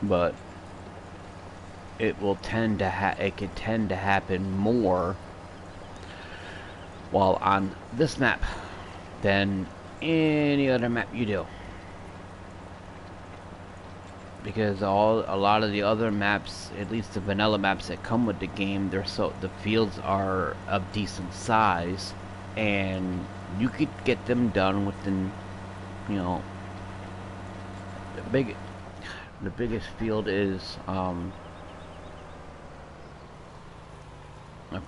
But it will tend to it could tend to happen more while on this map than any other map you do. Because a lot of the other maps, at least the vanilla maps that come with the game, the fields are of decent size, and you could get them done within, you know, the biggest field is I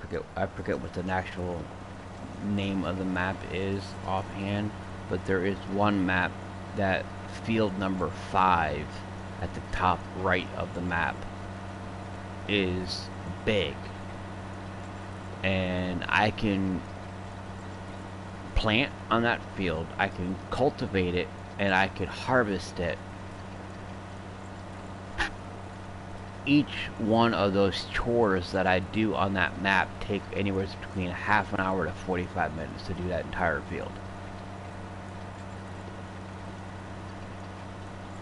forget what the actual name of the map is offhand, but there is one map that field number 5 at the top right of the map is big, and I can plant on that field, I can cultivate it, and I can harvest it. Each one of those chores that I do on that map take anywhere between half an hour to 45 minutes to do that entire field.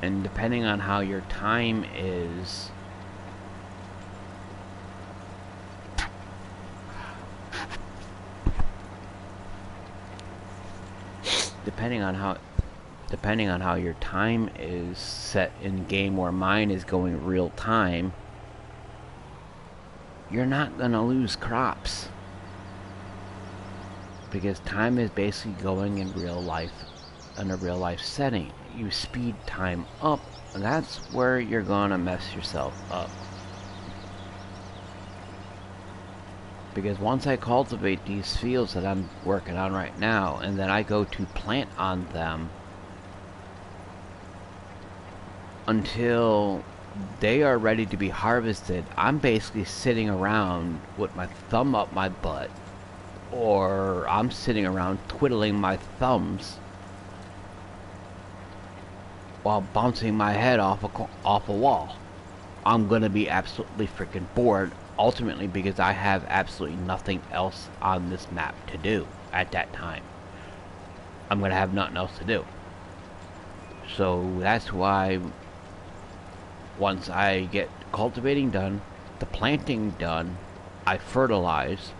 And depending on how your time is, depending on how your time is set in game, where mine is going real time, you're not gonna lose crops, because time is basically going in real life, in a real life setting. You speed time up, and that's where you're gonna mess yourself up. Because once I cultivate these fields that I'm working on right now, and then I go to plant on them, until they are ready to be harvested, I'm basically sitting around with my thumb up my butt, or I'm sitting around twiddling my thumbs while bouncing my head off a wall. I'm gonna be absolutely freaking bored, ultimately, because I have absolutely nothing else on this map to do at that time. I'm gonna have nothing else to do. So that's why once I get cultivating done, the planting done, I fertilize.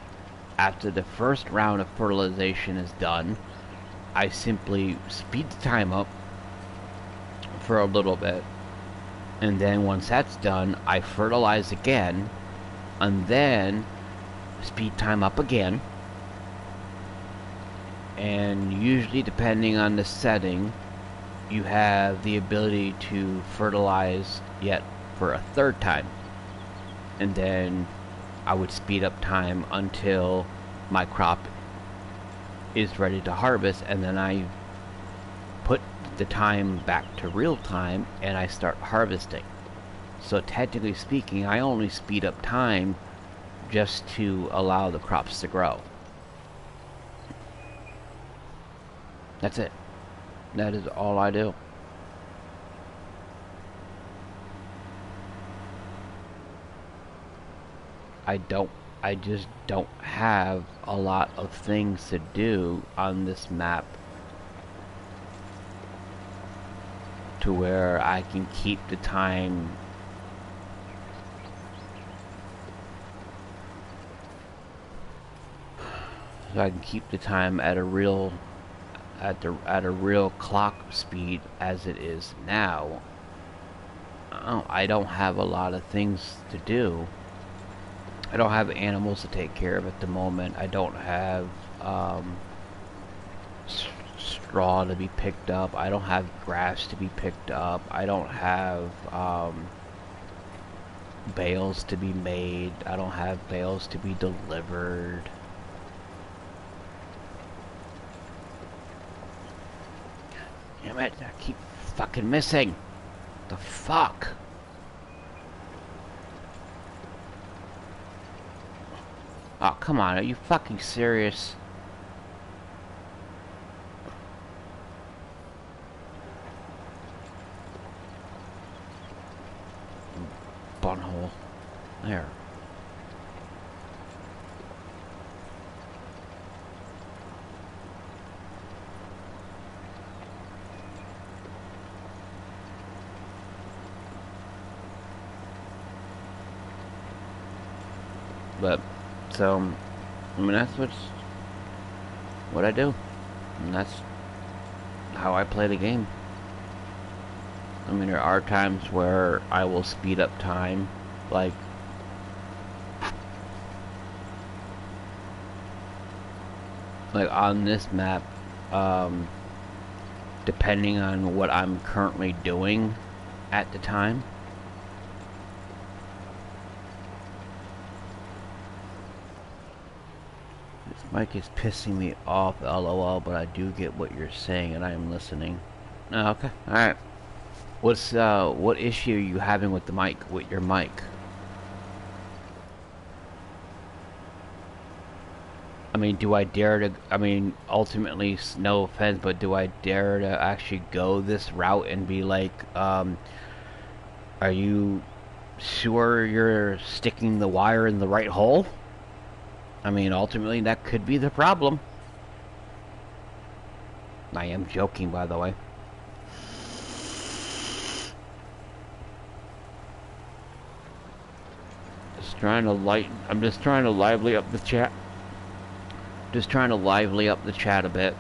After the first round of fertilization is done, I simply speed the time up for a little bit, and then once that's done, I fertilize again, and then speed time up again. And usually, depending on the setting, you have the ability to fertilize yet for a third time, and then I would speed up time until my crop is ready to harvest, and then I put the time back to real time and I start harvesting. So technically speaking, I only speed up time just to allow the crops to grow. That's it. That is all I do. I don't, I just don't have a lot of things to do on this map to where I can keep the time at a real at a real clock speed as it is now. I don't have a lot of things to do. I don't have animals to take care of at the moment. I don't have straw to be picked up. I don't have grass to be picked up. I don't have bales to be made. I don't have bales to be delivered. Damn it, I keep fucking missing. The fuck? Oh, come on, are you fucking serious? Bunghole. There. But, so, I mean, that's what I do. And that's how I play the game. I mean, there are times where I will speed up time, like on this map, depending on what I'm currently doing at the time. This mic is pissing me off, lol, but I do get what you're saying and I am listening. Oh, okay, alright. What issue are you having with the mic, with your mic? I mean, do I dare to, I mean, ultimately, no offense, but do I dare to actually go this route and be like, are you sure you're sticking the wire in the right hole? I mean, ultimately, that could be the problem. I am joking, by the way. I'm just trying to lively up the chat. Just trying to lively up the chat a bit.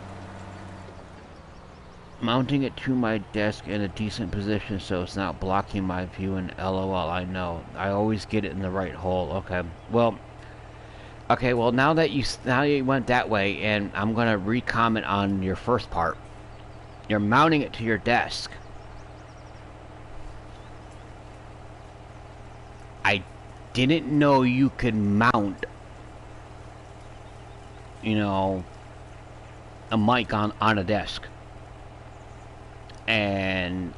Mounting it to my desk in a decent position so it's not blocking my view, and lol, I know. I always get it in the right hole. Okay. Well, now that you went that way, and I'm gonna re-comment on your first part. You're mounting it to your desk. I didn't know you could mount, you know, a mic on a desk. And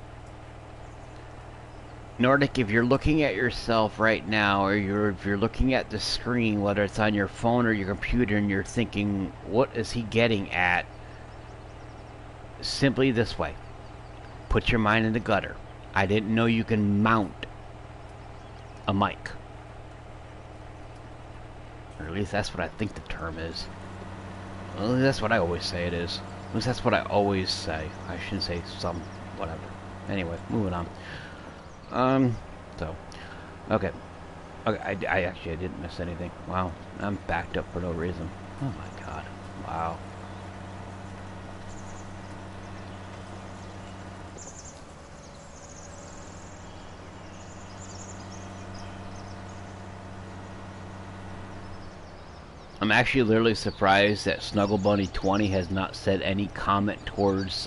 Nordic, if you're looking at yourself right now, or if you're looking at the screen, whether it's on your phone or your computer, and you're thinking, what is he getting at? Simply this way. Put your mind in the gutter. I didn't know you can mount a mic. Or at least that's what I think the term is. Well, that's what I always say it is. At least that's what I always say. I shouldn't say some, whatever. Anyway, moving on. Okay. Okay, I actually didn't miss anything. Wow, I'm backed up for no reason. Oh my god. Wow. I'm actually literally surprised that Snuggle Bunny 20 has not said any comment towards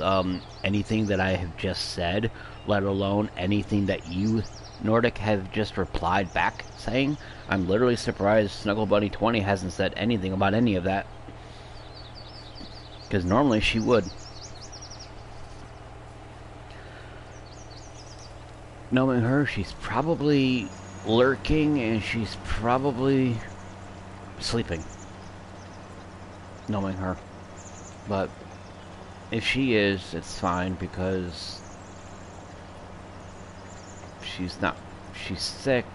anything that I have just said, let alone anything that you, Nordic, have just replied back saying. I'm literally surprised Snuggle Bunny 20 hasn't said anything about any of that, because normally she would. Knowing her, she's probably lurking and she's probably sleeping. Knowing her. But if she is, it's fine, because she's sick,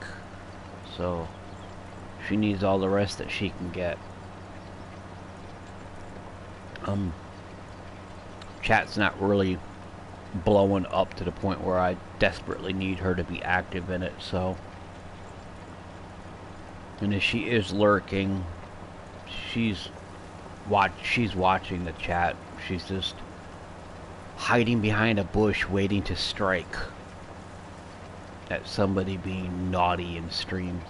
so She needs all the rest that she can get. Chat's not really blowing up to the point where I desperately need her to be active in it, so. And if she is lurking, she's watching the chat. She's just hiding behind a bush waiting to strike at somebody being naughty in stream.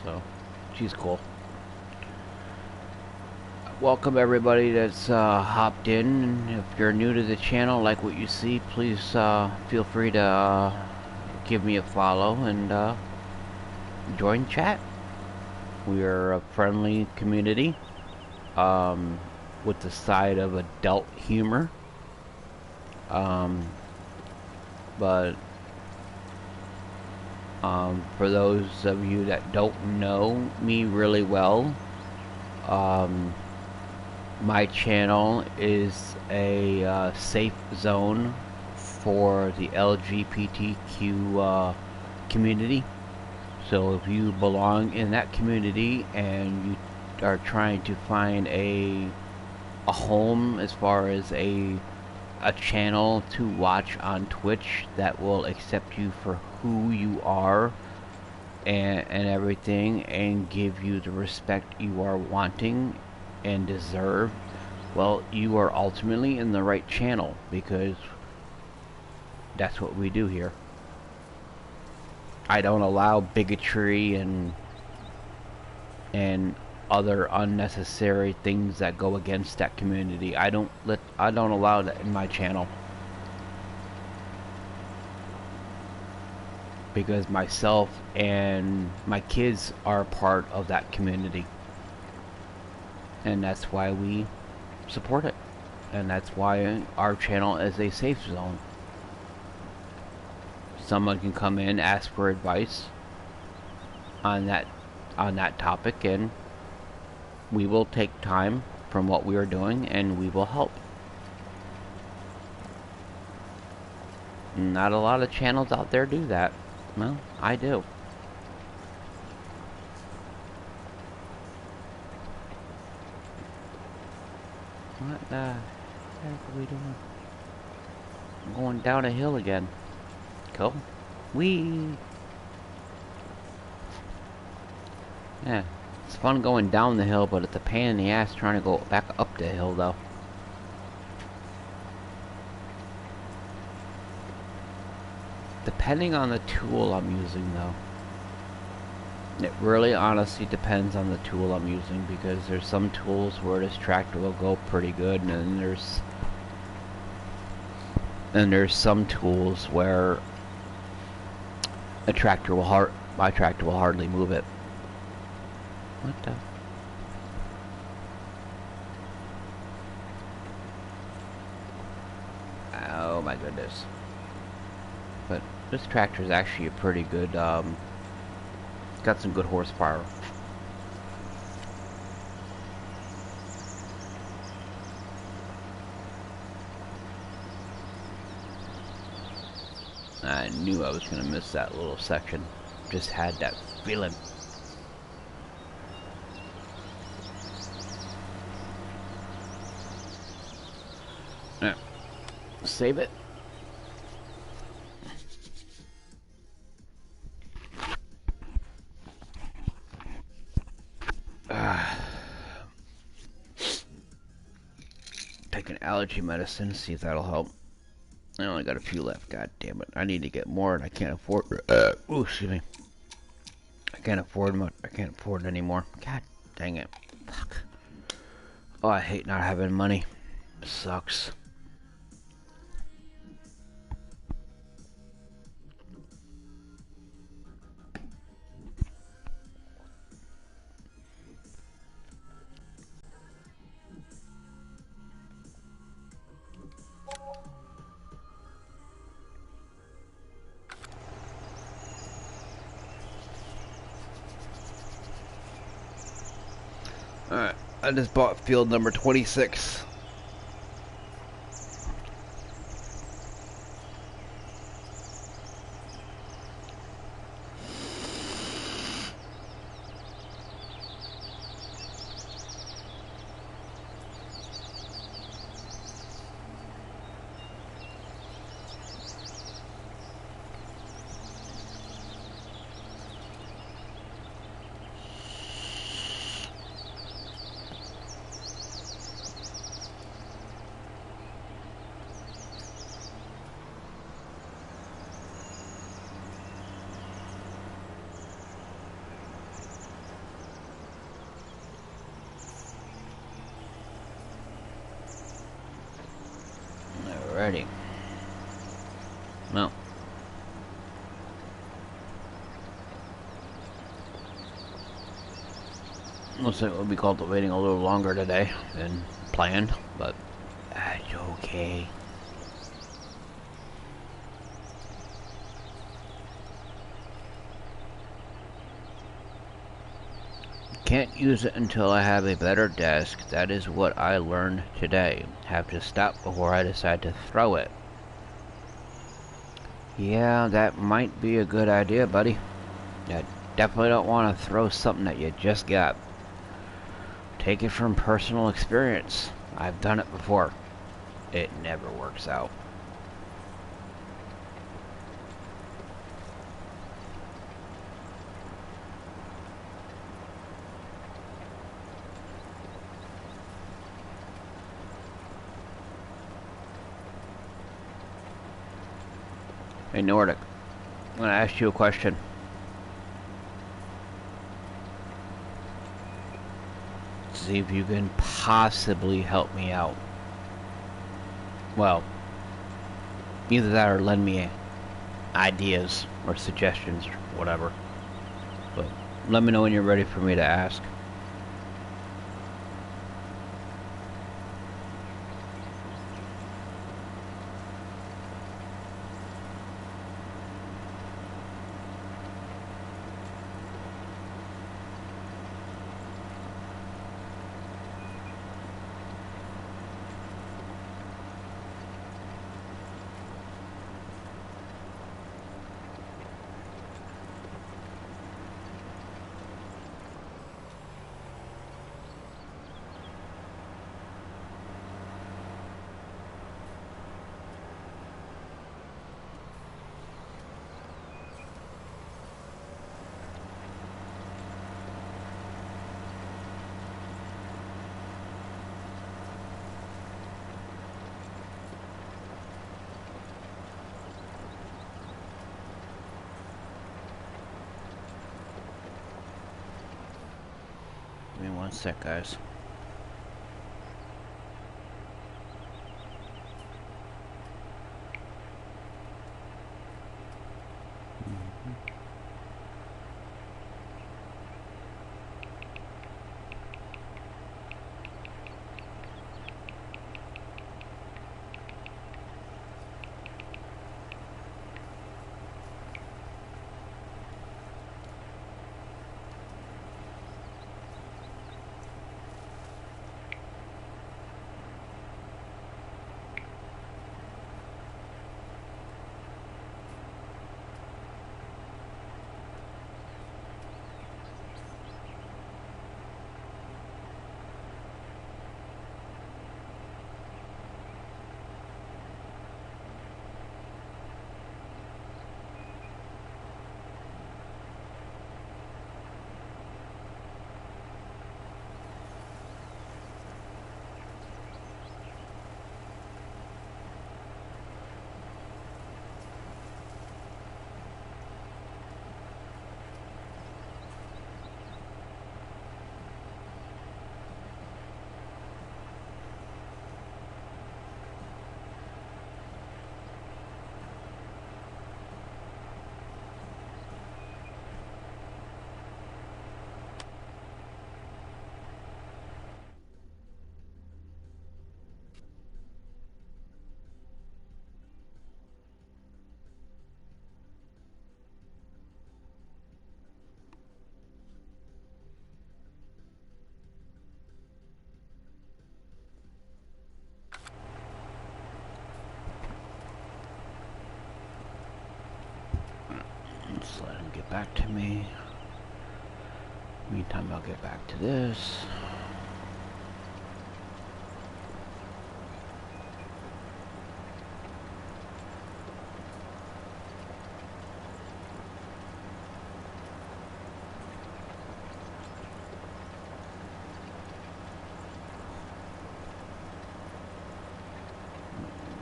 So, she's cool. Welcome everybody that's hopped in. If you're new to the channel, like what you see, please feel free to give me a follow and join chat. We are a friendly community with the side of adult humor. But for those of you that don't know me really well, my channel is a safe zone for the LGBTQ community. So if you belong in that community and you are trying to find a home as far as a channel to watch on Twitch that will accept you for who you are and everything, and give you the respect you are wanting and deserve, well, you are ultimately in the right channel, because that's what we do here. I don't allow bigotry and other unnecessary things that go against that community. I don't allow that in my channel, because myself and my kids are part of that community, and that's why we support it, and that's why our channel is a safe zone. Someone can come in, ask for advice on that topic, and we will take time from what we are doing and we will help. Not a lot of channels out there do that. Well, I do. What the heck are we doing? I'm going down a hill again. Cool. Whee! Yeah, it's fun going down the hill, but it's a pain in the ass trying to go back up the hill, though. Depending on the tool I'm using, though. It really honestly depends on the tool I'm using, because there's some tools where this tractor will go pretty good, and then there's some tools where my tractor will hardly move it. What the? Oh my goodness. But this tractor is actually a pretty good, it's got some good horsepower. I knew I was going to miss that little section. Just had that feeling. Alright. Save it. Take an allergy medicine, see if that'll help. I only got a few left. God damn it! I need to get more, and I can't afford. Oh, excuse me. I can't afford much. I can't afford it anymore. God dang it! Fuck. Oh, I hate not having money. It sucks. Alright, I just bought field number 26. Alrighty. Well. Looks like we'll be cultivating a little longer today than planned, but that's okay. Can't use it until I have a better desk. That is what I learned today. Have to stop before I decide to throw it. Yeah, that might be a good idea, buddy. I definitely don't want to throw something that you just got. Take it from personal experience. I've done it before. It never works out. Hey Nordic, I'm gonna ask you a question. See if you can possibly help me out. Well, either that or lend me ideas or suggestions or whatever. But let me know when you're ready for me to ask. Give me one sec, guys. Let's let him get back to me. Meantime, I'll get back to this.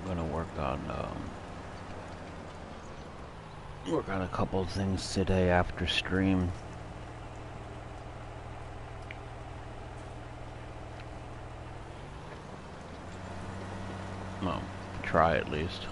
I'm gonna work on a couple of things today after stream. Well, try at least.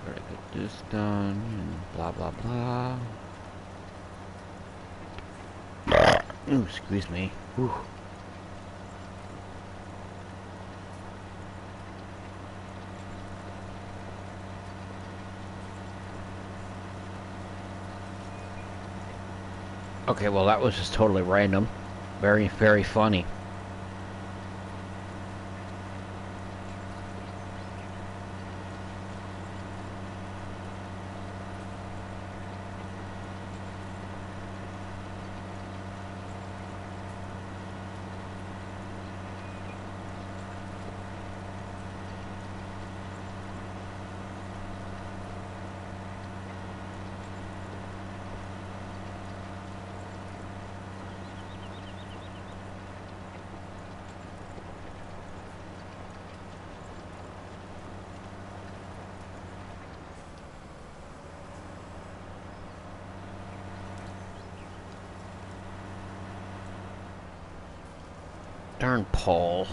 Gotta get this done, and blah blah blah. Ooh, excuse me. Whew. Okay, well that was just totally random. Very, very funny. Darn Paul.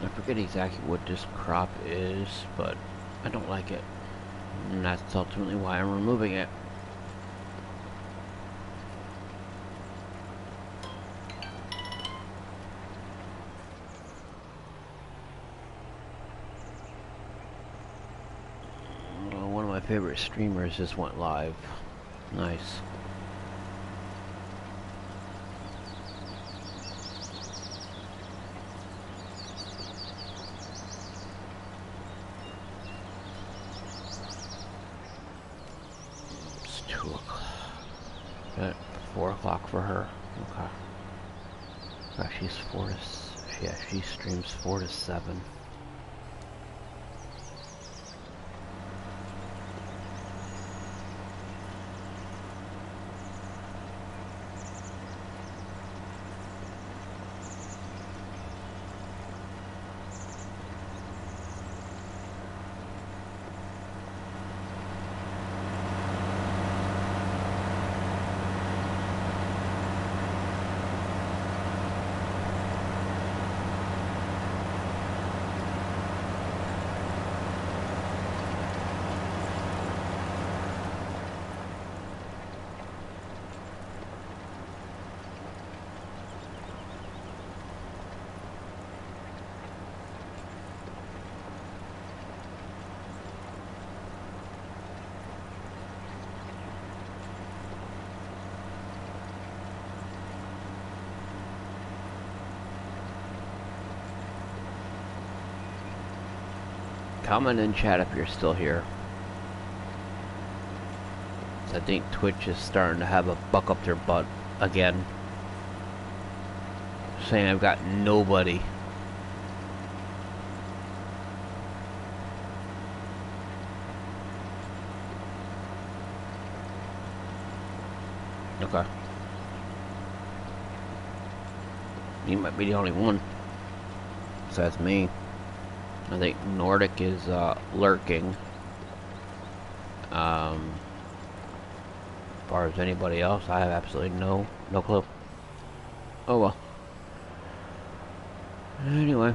I forget exactly what this crop is, but I don't like it. And that's ultimately why I'm removing it. Well, one of my favorite streamers just went live. Nice. At 4 o'clock for her. Okay. She's 4 to... Yeah, she streams 4 to 7. Comment in chat if you're still here. I think Twitch is starting to have a buck up their butt again. Saying I've got nobody. Okay. You might be the only one. Besides me. I think Nordic is lurking. As far as anybody else, I have absolutely no clue. Oh well. Anyway.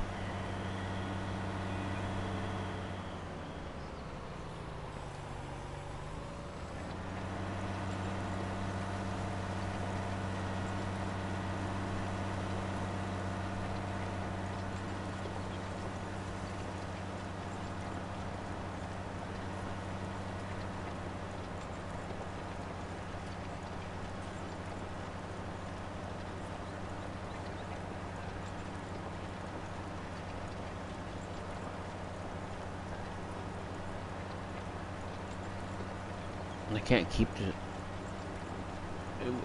I can't keep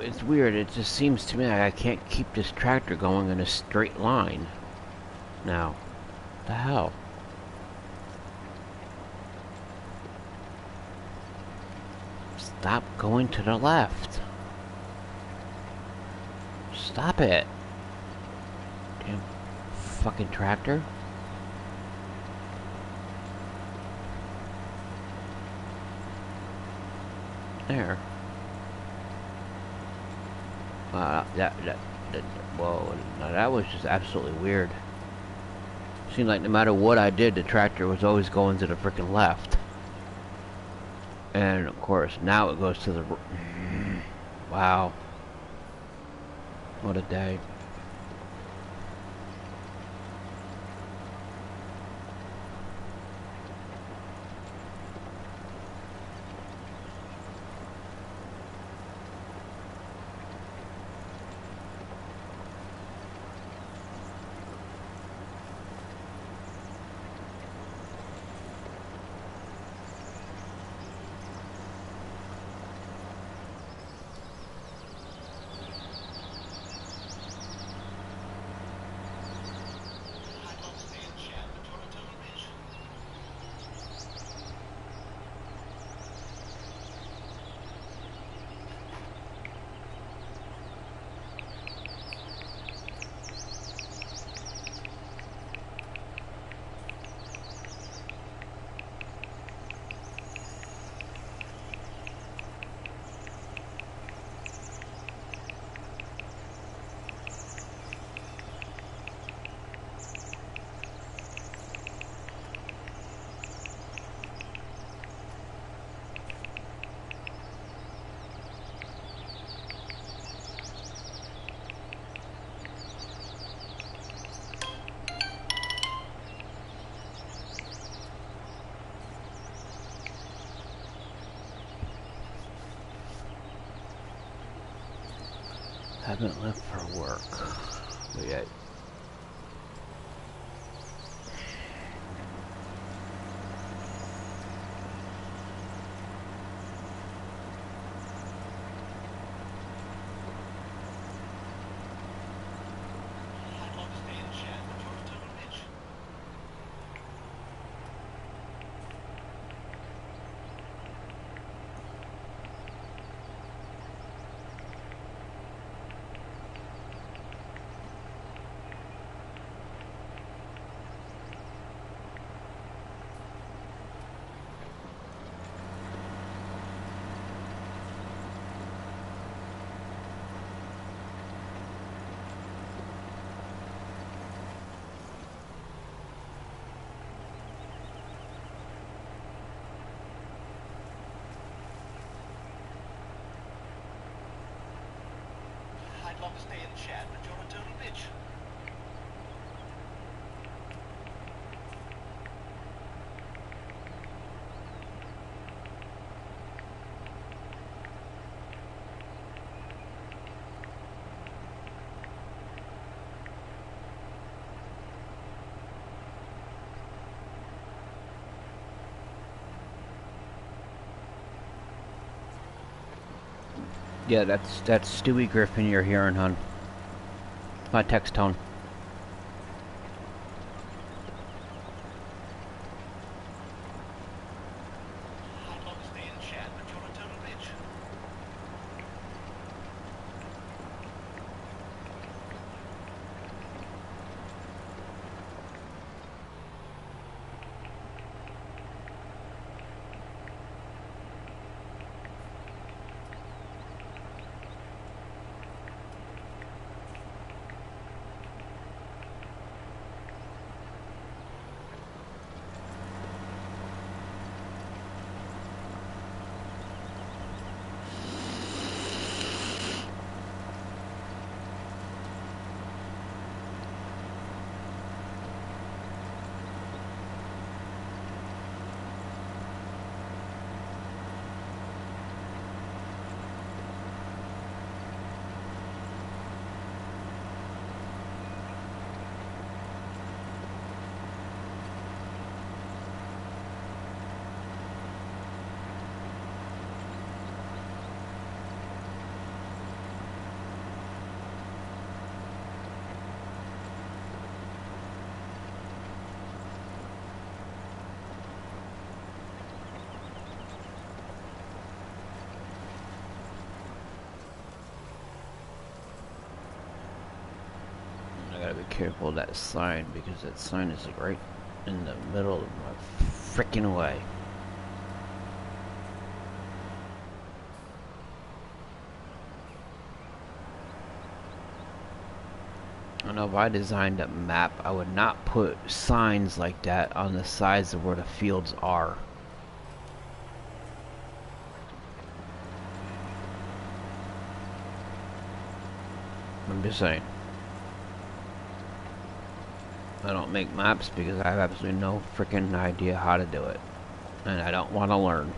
it's weird, it just seems to me like I can't keep this tractor going in a straight line. Now, what the hell? Stop going to the left. Stop it. Damn fucking tractor. There. Whoa, now that was just absolutely weird. Seemed like no matter what I did, the tractor was always going to the freaking left. And of course, now it goes to the... Wow. What a day. I'd love to stay and chat, but you're a total bitch. Haven't left for work. But yet. in chat, but you're a total bitch. Yeah, that's Stewie Griffin you're hearing, hon. It's my text tone. I'd love to stay in chat, but you're a total bitch. I gotta be careful of that sign because that sign is like right in the middle of my freaking way. I know if I designed a map, I would not put signs like that on the sides of where the fields are. I'm just saying. I don't make maps because I have absolutely no freaking idea how to do it. And I don't want to learn.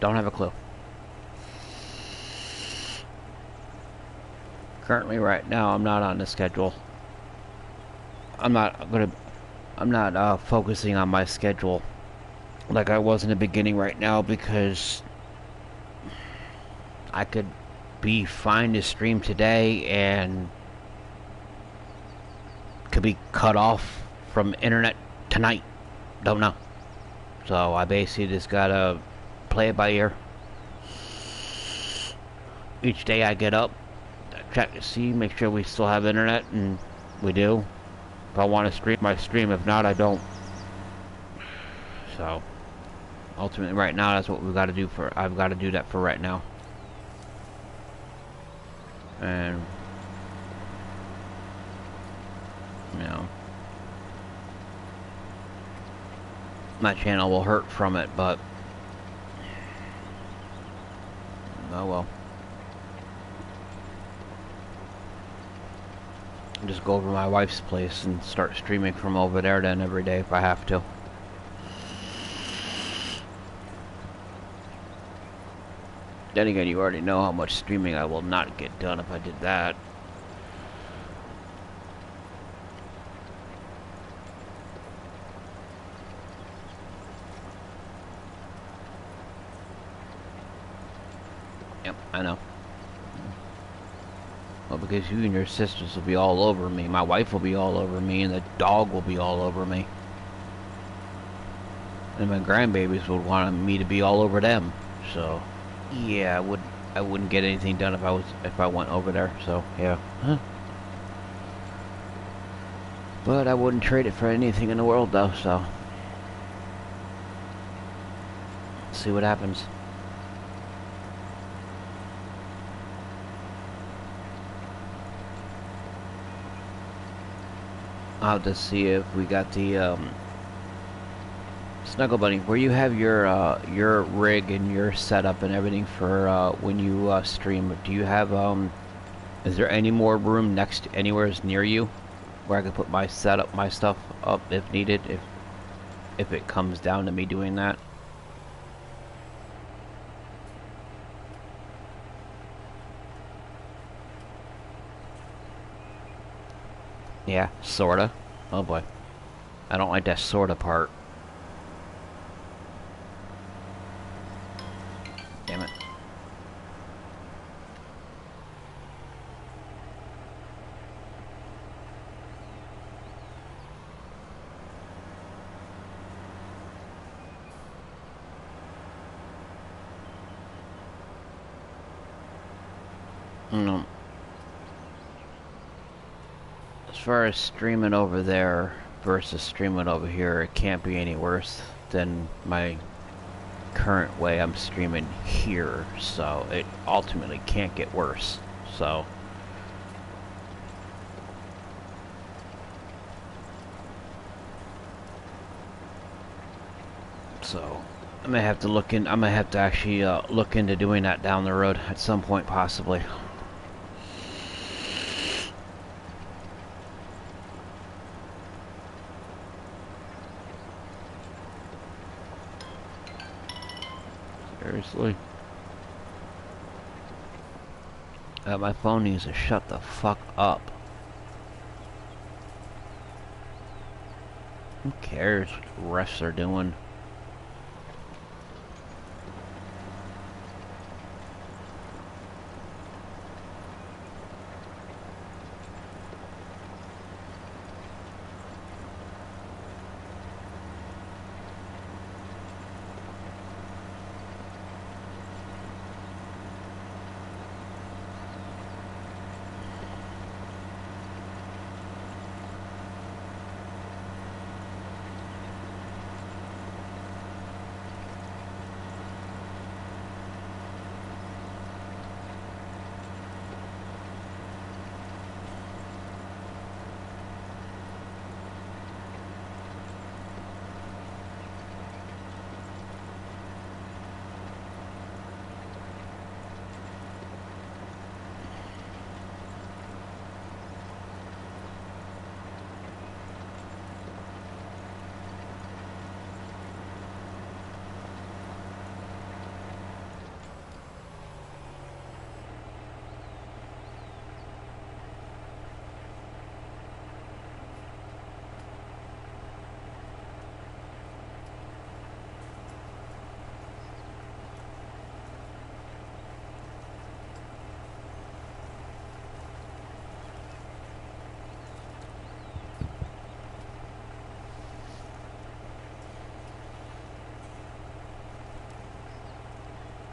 Don't have a clue. Currently, right now, I'm not on the schedule. I'm not focusing on my schedule like I was in the beginning right now because I could be fine to stream today and could be cut off from internet tonight. Don't know. So I basically just gotta play it by ear. Each day I get up, I check to see, make sure we still have internet, and we do. If I want to stream, I stream. If not, I don't. So ultimately, right now, that's what we've got to do for. I've got to do that for right now. And you know, my channel will hurt from it, but oh well. Just go over to my wife's place and start streaming from over there then every day if I have to. Then again, you already know how much streaming I will not get done if I did that. Yep, I know. Well, because you and your sisters will be all over me. My wife will be all over me, and the dog will be all over me. And my grandbabies would want me to be all over them. So, yeah, I wouldn't get anything done if I went over there. So, yeah. Huh. But I wouldn't trade it for anything in the world, though. So, see what happens. I'll have to see if we got the Snuggle Bunny, where you have your rig and your setup and everything for when you stream. Do you have is there any more room anywhere near you where I can put my setup, my stuff up if needed, if it comes down to me doing that? Yeah, sorta. Oh boy. I don't like that sorta part. Damn it. No. As far as streaming over there versus streaming over here, it can't be any worse than my current way I'm streaming here, so it ultimately can't get worse. So I may have to look in. I may have to actually look into doing that down the road at some point, possibly. Seriously. My phone needs to shut the fuck up. Who cares what refs are doing?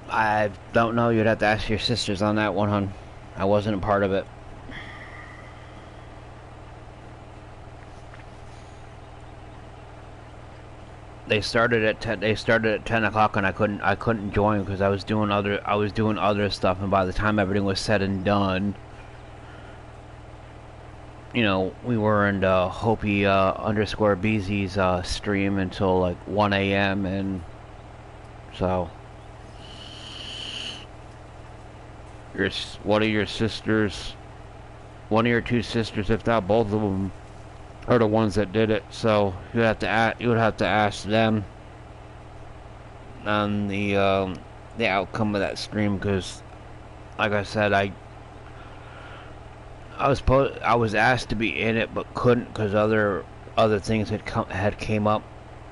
I don't know. You'd have to ask your sisters on that one, hon. I wasn't a part of it. They started at 10. They started at 10 o'clock, and I couldn't join because I was doing other stuff. And by the time everything was said and done, you know, we were in Hopi underscore BZ's stream until like 1 a.m. and so one of your sisters, one of your two sisters, if not both of them, are the ones that did it. So you would have to ask them on the outcome of that stream, because, like I said, I was asked to be in it but couldn't because other things had came up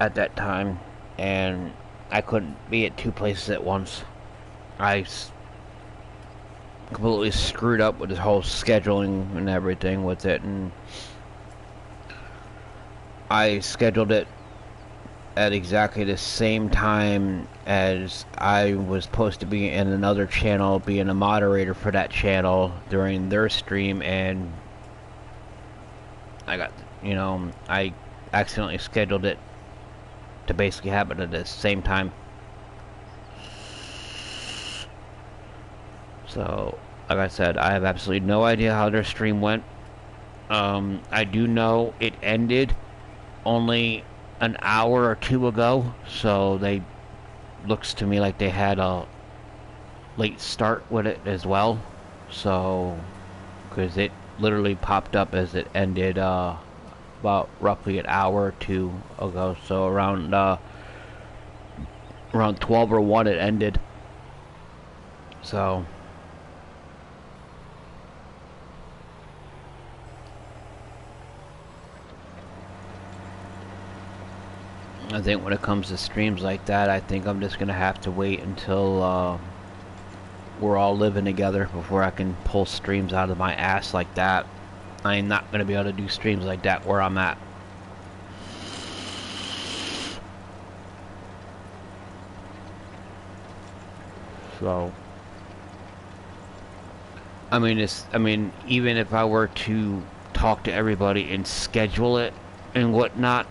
at that time, and I couldn't be at two places at once. I completely screwed up with this whole scheduling and everything with it, and I scheduled it at exactly the same time as I was supposed to be in another channel, being a moderator for that channel during their stream, and I accidentally scheduled it to basically happen at the same time. So, like I said, I have absolutely no idea how their stream went. I do know it ended only an hour or two ago, so looks to me like they had a late start with it as well. So, because it literally popped up as it ended about roughly an hour or two ago. So around 12 or 1 it ended. So I think when it comes to streams like that, I think I'm just gonna have to wait until we're all living together before I can pull streams out of my ass like that. I'm not gonna be able to do streams like that where I'm at. So, I mean, even if I were to talk to everybody and schedule it and whatnot,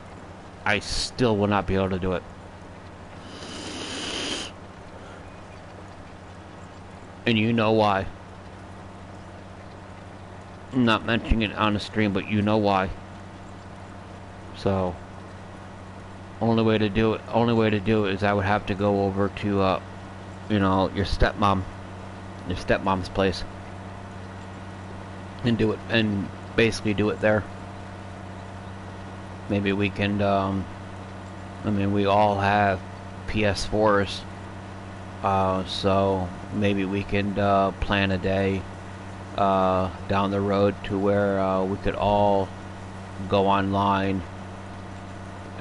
I still will not be able to do it. And you know why. I'm not mentioning it on the stream, but you know why. So, only way to do it is I would have to go over to, your stepmom's place, and do it, and basically do it there. Maybe we can, I mean, we all have PS4s, so maybe we can plan a day down the road to where we could all go online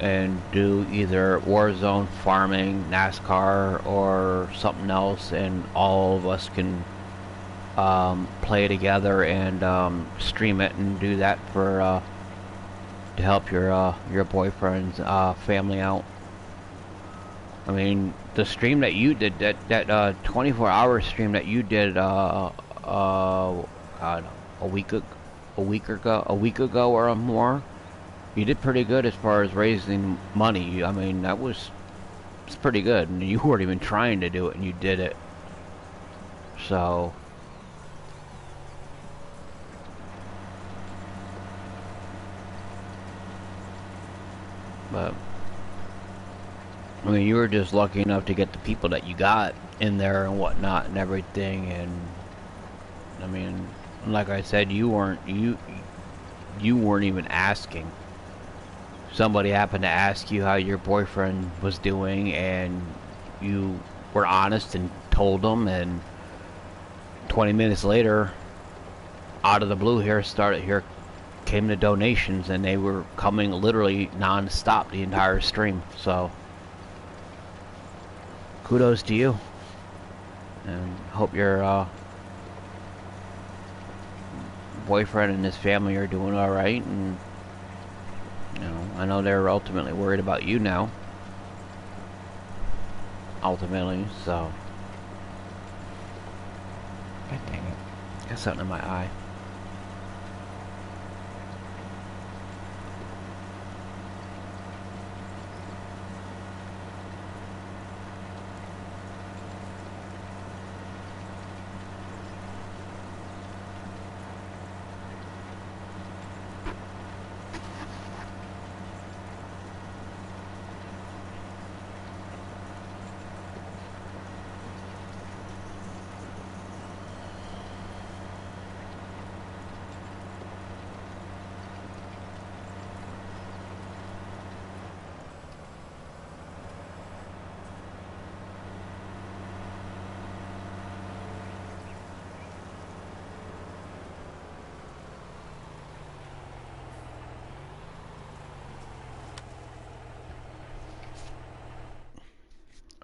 and do either Warzone, farming, NASCAR, or something else, and all of us can play together and stream it and do that for to help your boyfriend's family out. I mean, the stream that you did, that 24-hour stream that you did, God, a week ago or more, you did pretty good as far as raising money. I mean, it's pretty good, and you weren't even trying to do it, and you did it. So, but I mean, you were just lucky enough to get the people that you got in there and whatnot and everything. And I mean, like I said, you weren't even asking. Somebody happened to ask you how your boyfriend was doing, and you were honest and told them, and 20 minutes later, out of the blue, here came the donations, and they were coming literally non-stop the entire stream. So kudos to you, and hope your boyfriend and his family are doing all right. And I know they're ultimately worried about you now. Ultimately, so God dang it. Got something in my eye.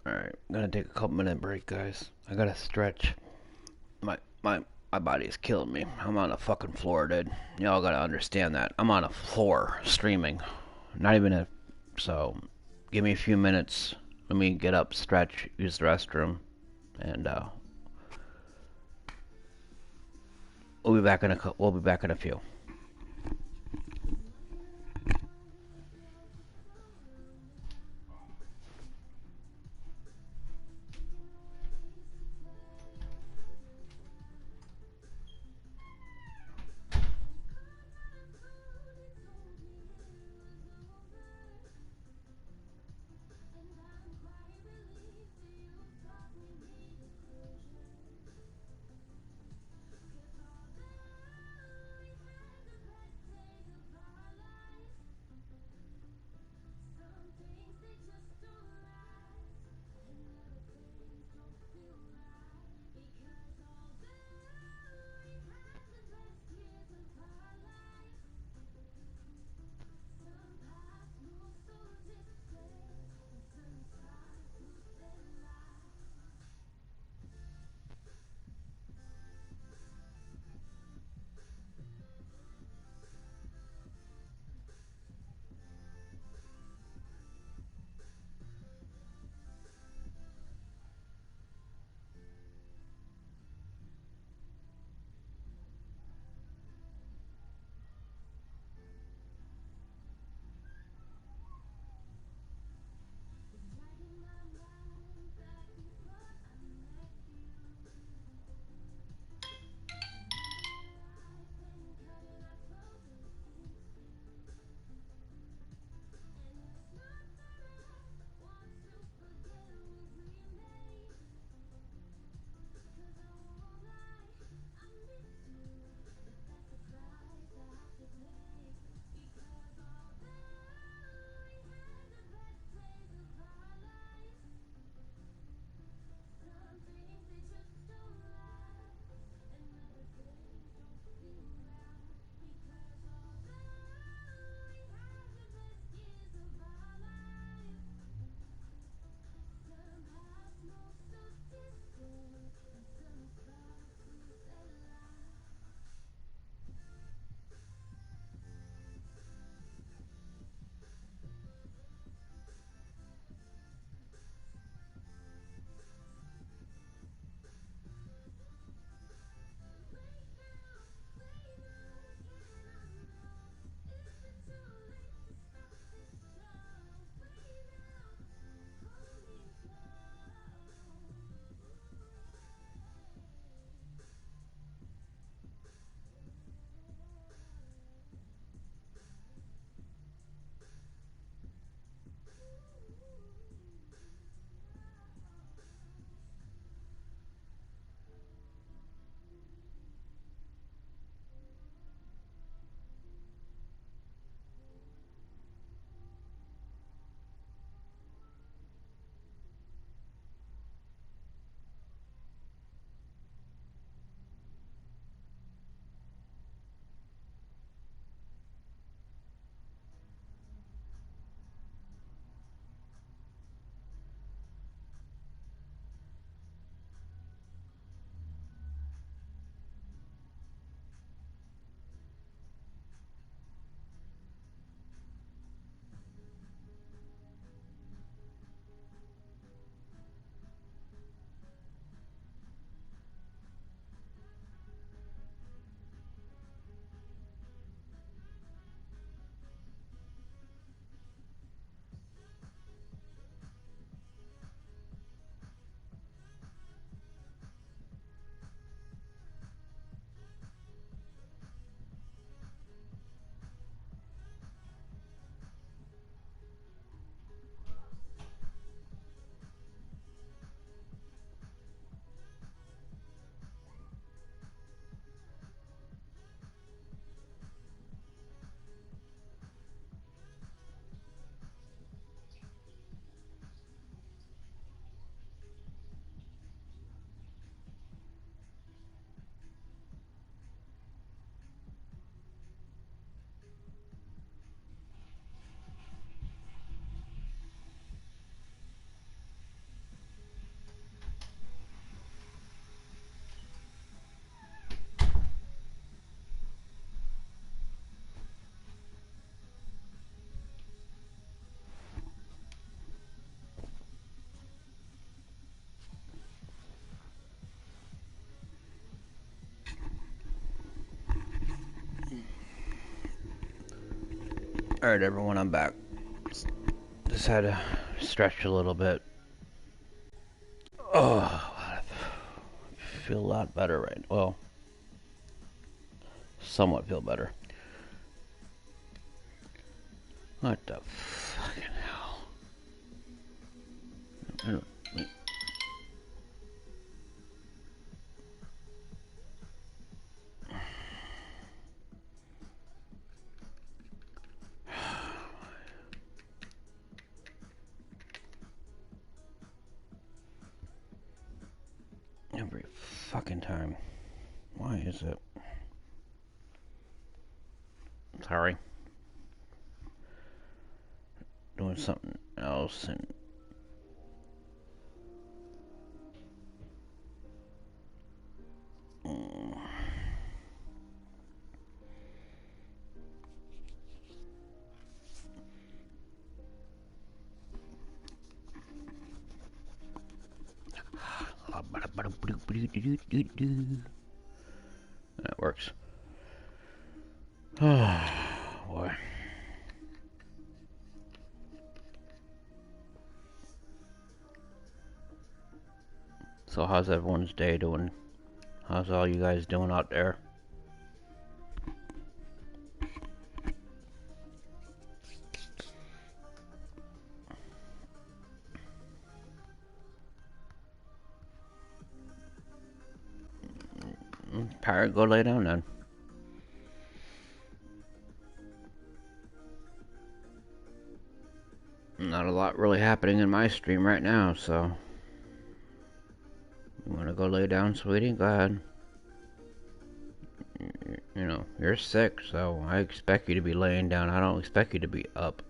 Alright, I'm gonna take a couple minute break, guys. I gotta stretch. My my my body is killing me. I'm on the fucking floor, dude. Y'all gotta understand that. I'm on a floor streaming. Not even a so give me a few minutes. Let me get up, stretch, use the restroom, and we'll be back in a few. Alright, everyone, I'm back. Just had to stretch a little bit. Oh, I feel a lot better right now. Well, somewhat feel better. What the fucking hell? I don't, wait. Every fucking time. Why is it? Sorry. Doing something else and... That works. Oh, boy. So how's everyone's day doing? How's all you guys doing out there? Parrot, go lay down then. Not a lot really happening in my stream right now, so... You wanna go lay down, sweetie? Go ahead. You know, you're sick, so I expect you to be laying down. I don't expect you to be up.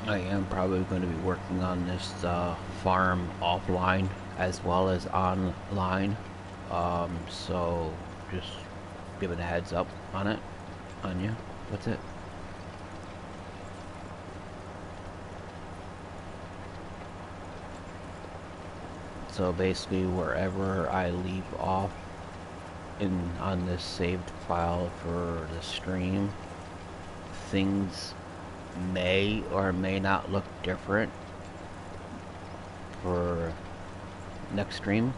I am probably going to be working on this farm offline as well as online. So just giving a heads up on it, on you. What's it? So basically, wherever I leave off on this saved file for the stream, things may or may not look different for next stream.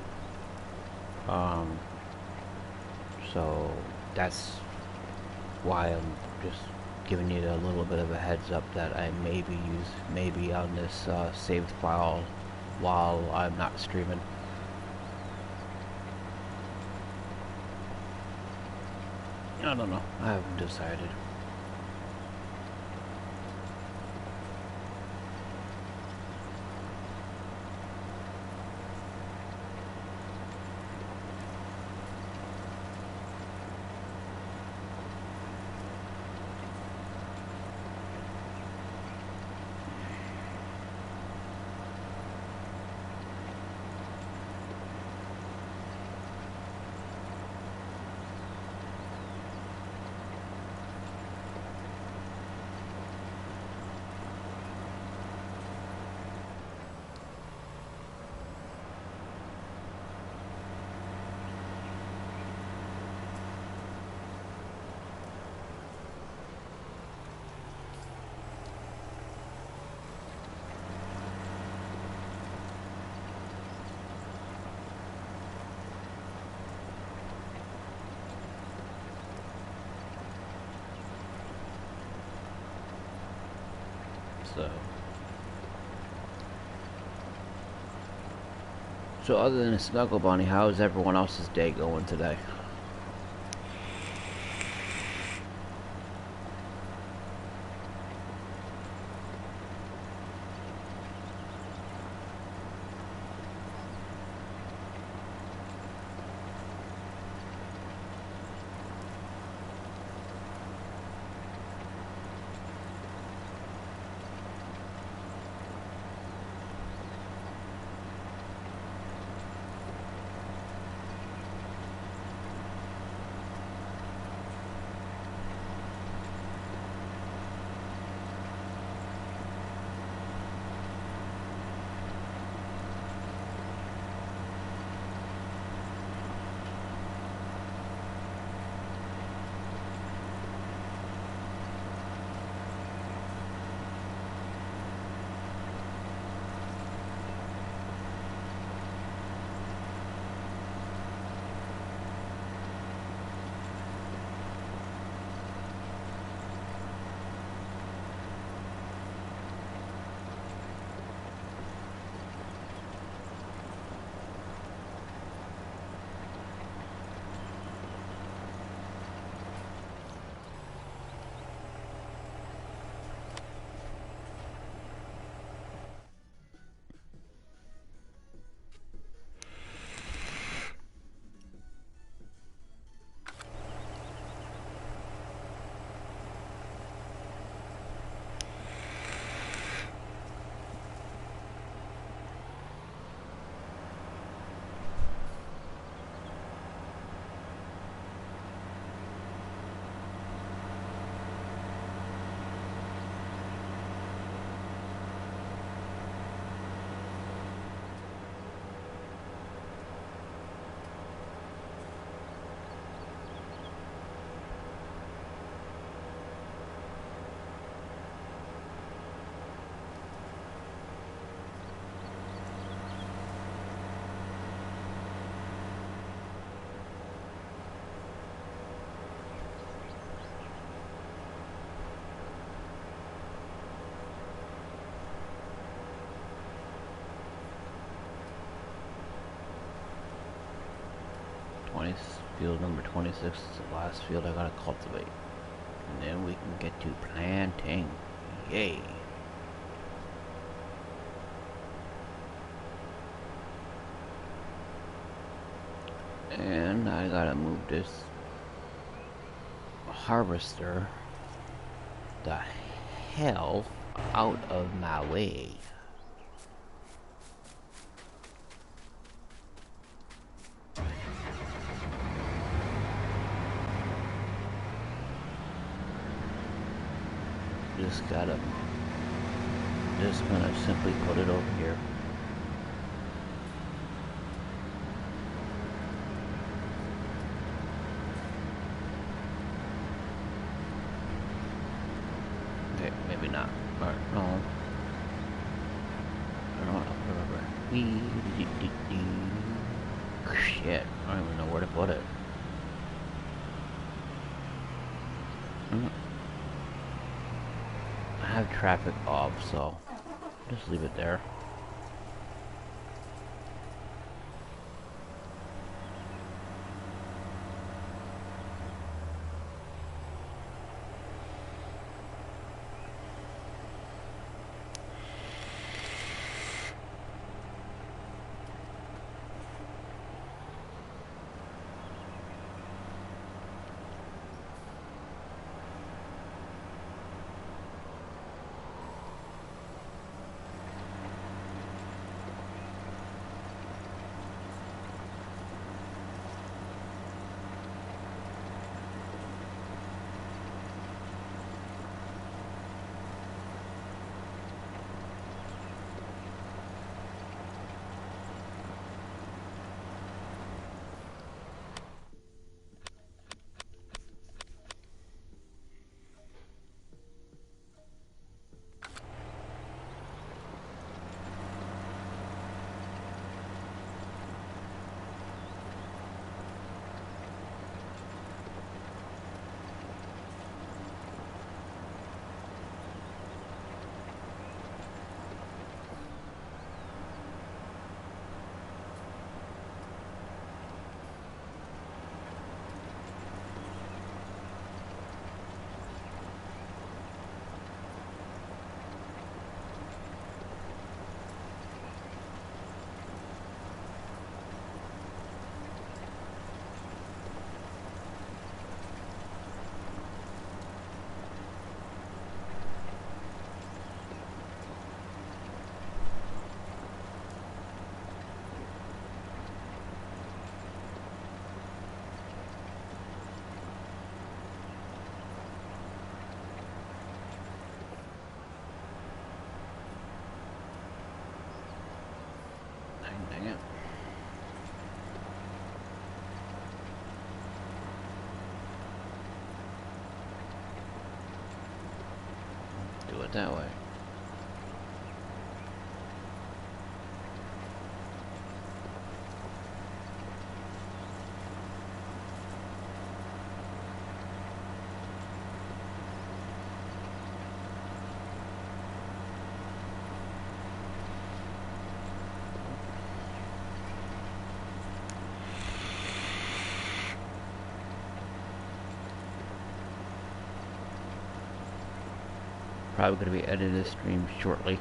So that's why I'm just giving you a little bit of a heads up that I may be on this saved file while I'm not streaming. I don't know. I haven't decided. So other than the Snuggle Bunny, how is everyone else's day going today? Field number 26 is the last field I gotta cultivate. And then we can get to planting. Yay. And I gotta move this harvester the hell Out of my way. Just gonna simply put it over here. Okay, maybe not. Or no. I don't know. Shit, I don't even know where to put it. I have traffic off, so just leave it there. Dang it. Do it that way. Probably going to be editing this stream shortly.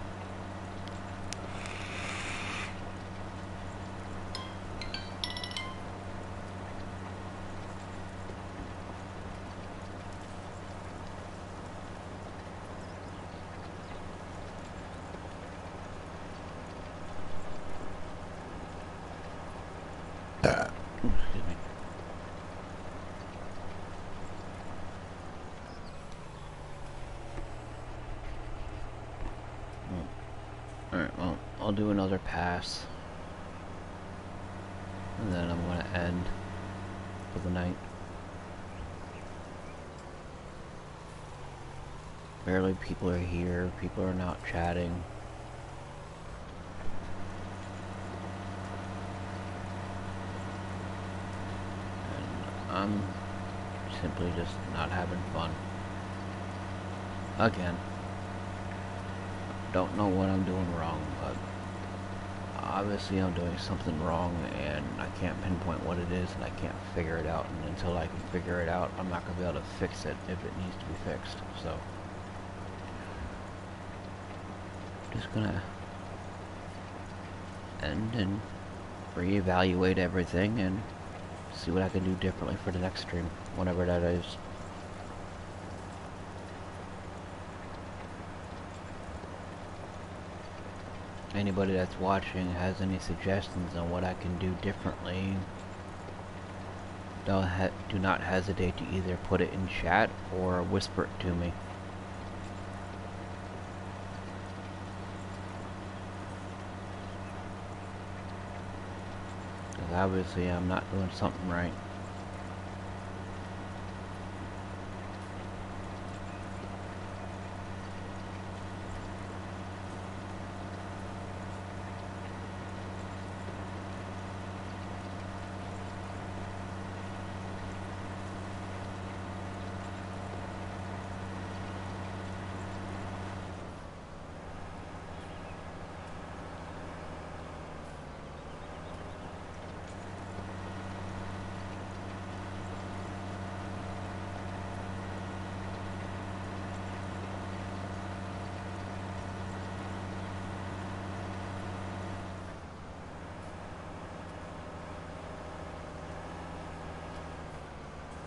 Excuse me. Alright, well, I'll do another pass. And then I'm going to end for the night. Barely people are here, people are not chatting. And I'm simply just not having fun. Again. Don't know what I'm doing wrong, but obviously I'm doing something wrong and I can't pinpoint what it is and I can't figure it out, and until I can figure it out I'm not going to be able to fix it if it needs to be fixed. So just gonna end and reevaluate everything and see what I can do differently for the next stream, whenever that is. anybody that's watching has any suggestions on what I can do differently, do not hesitate to either put it in chat or whisper it to me. Because obviously I'm not doing something right.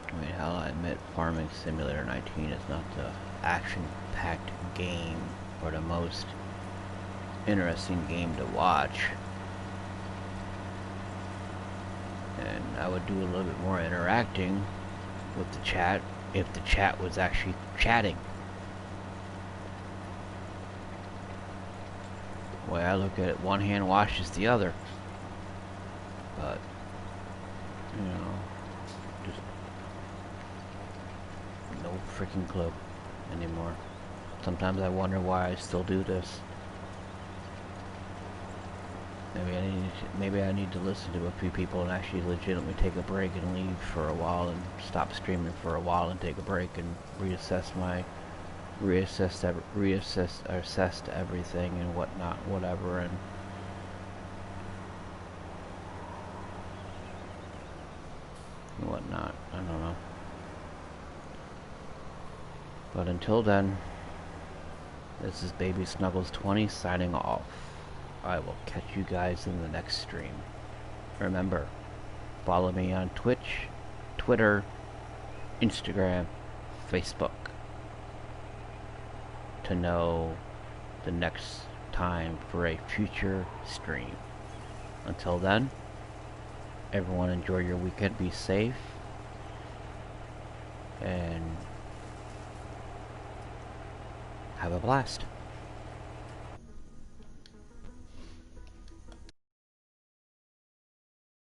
I mean, hell, I admit Farming Simulator 19 is not the action-packed game or the most interesting game to watch. And I would do a little bit more interacting with the chat if the chat was actually chatting. The way I look at it, one hand washes the other. But, you know, just no freaking clue anymore. Sometimes I wonder why I still do this. Maybe I need to listen to a few people and actually legitimately take a break and leave for a while and stop streaming for a while and take a break and reassess everything and whatnot, whatever, and whatnot. I don't know. But until then, this is Baby Snuggles 20 signing off. I will catch you guys in the next stream. Remember, follow me on Twitch, Twitter, Instagram, Facebook to know the next time for a future stream. Until then, everyone enjoy your weekend, be safe, and have a blast.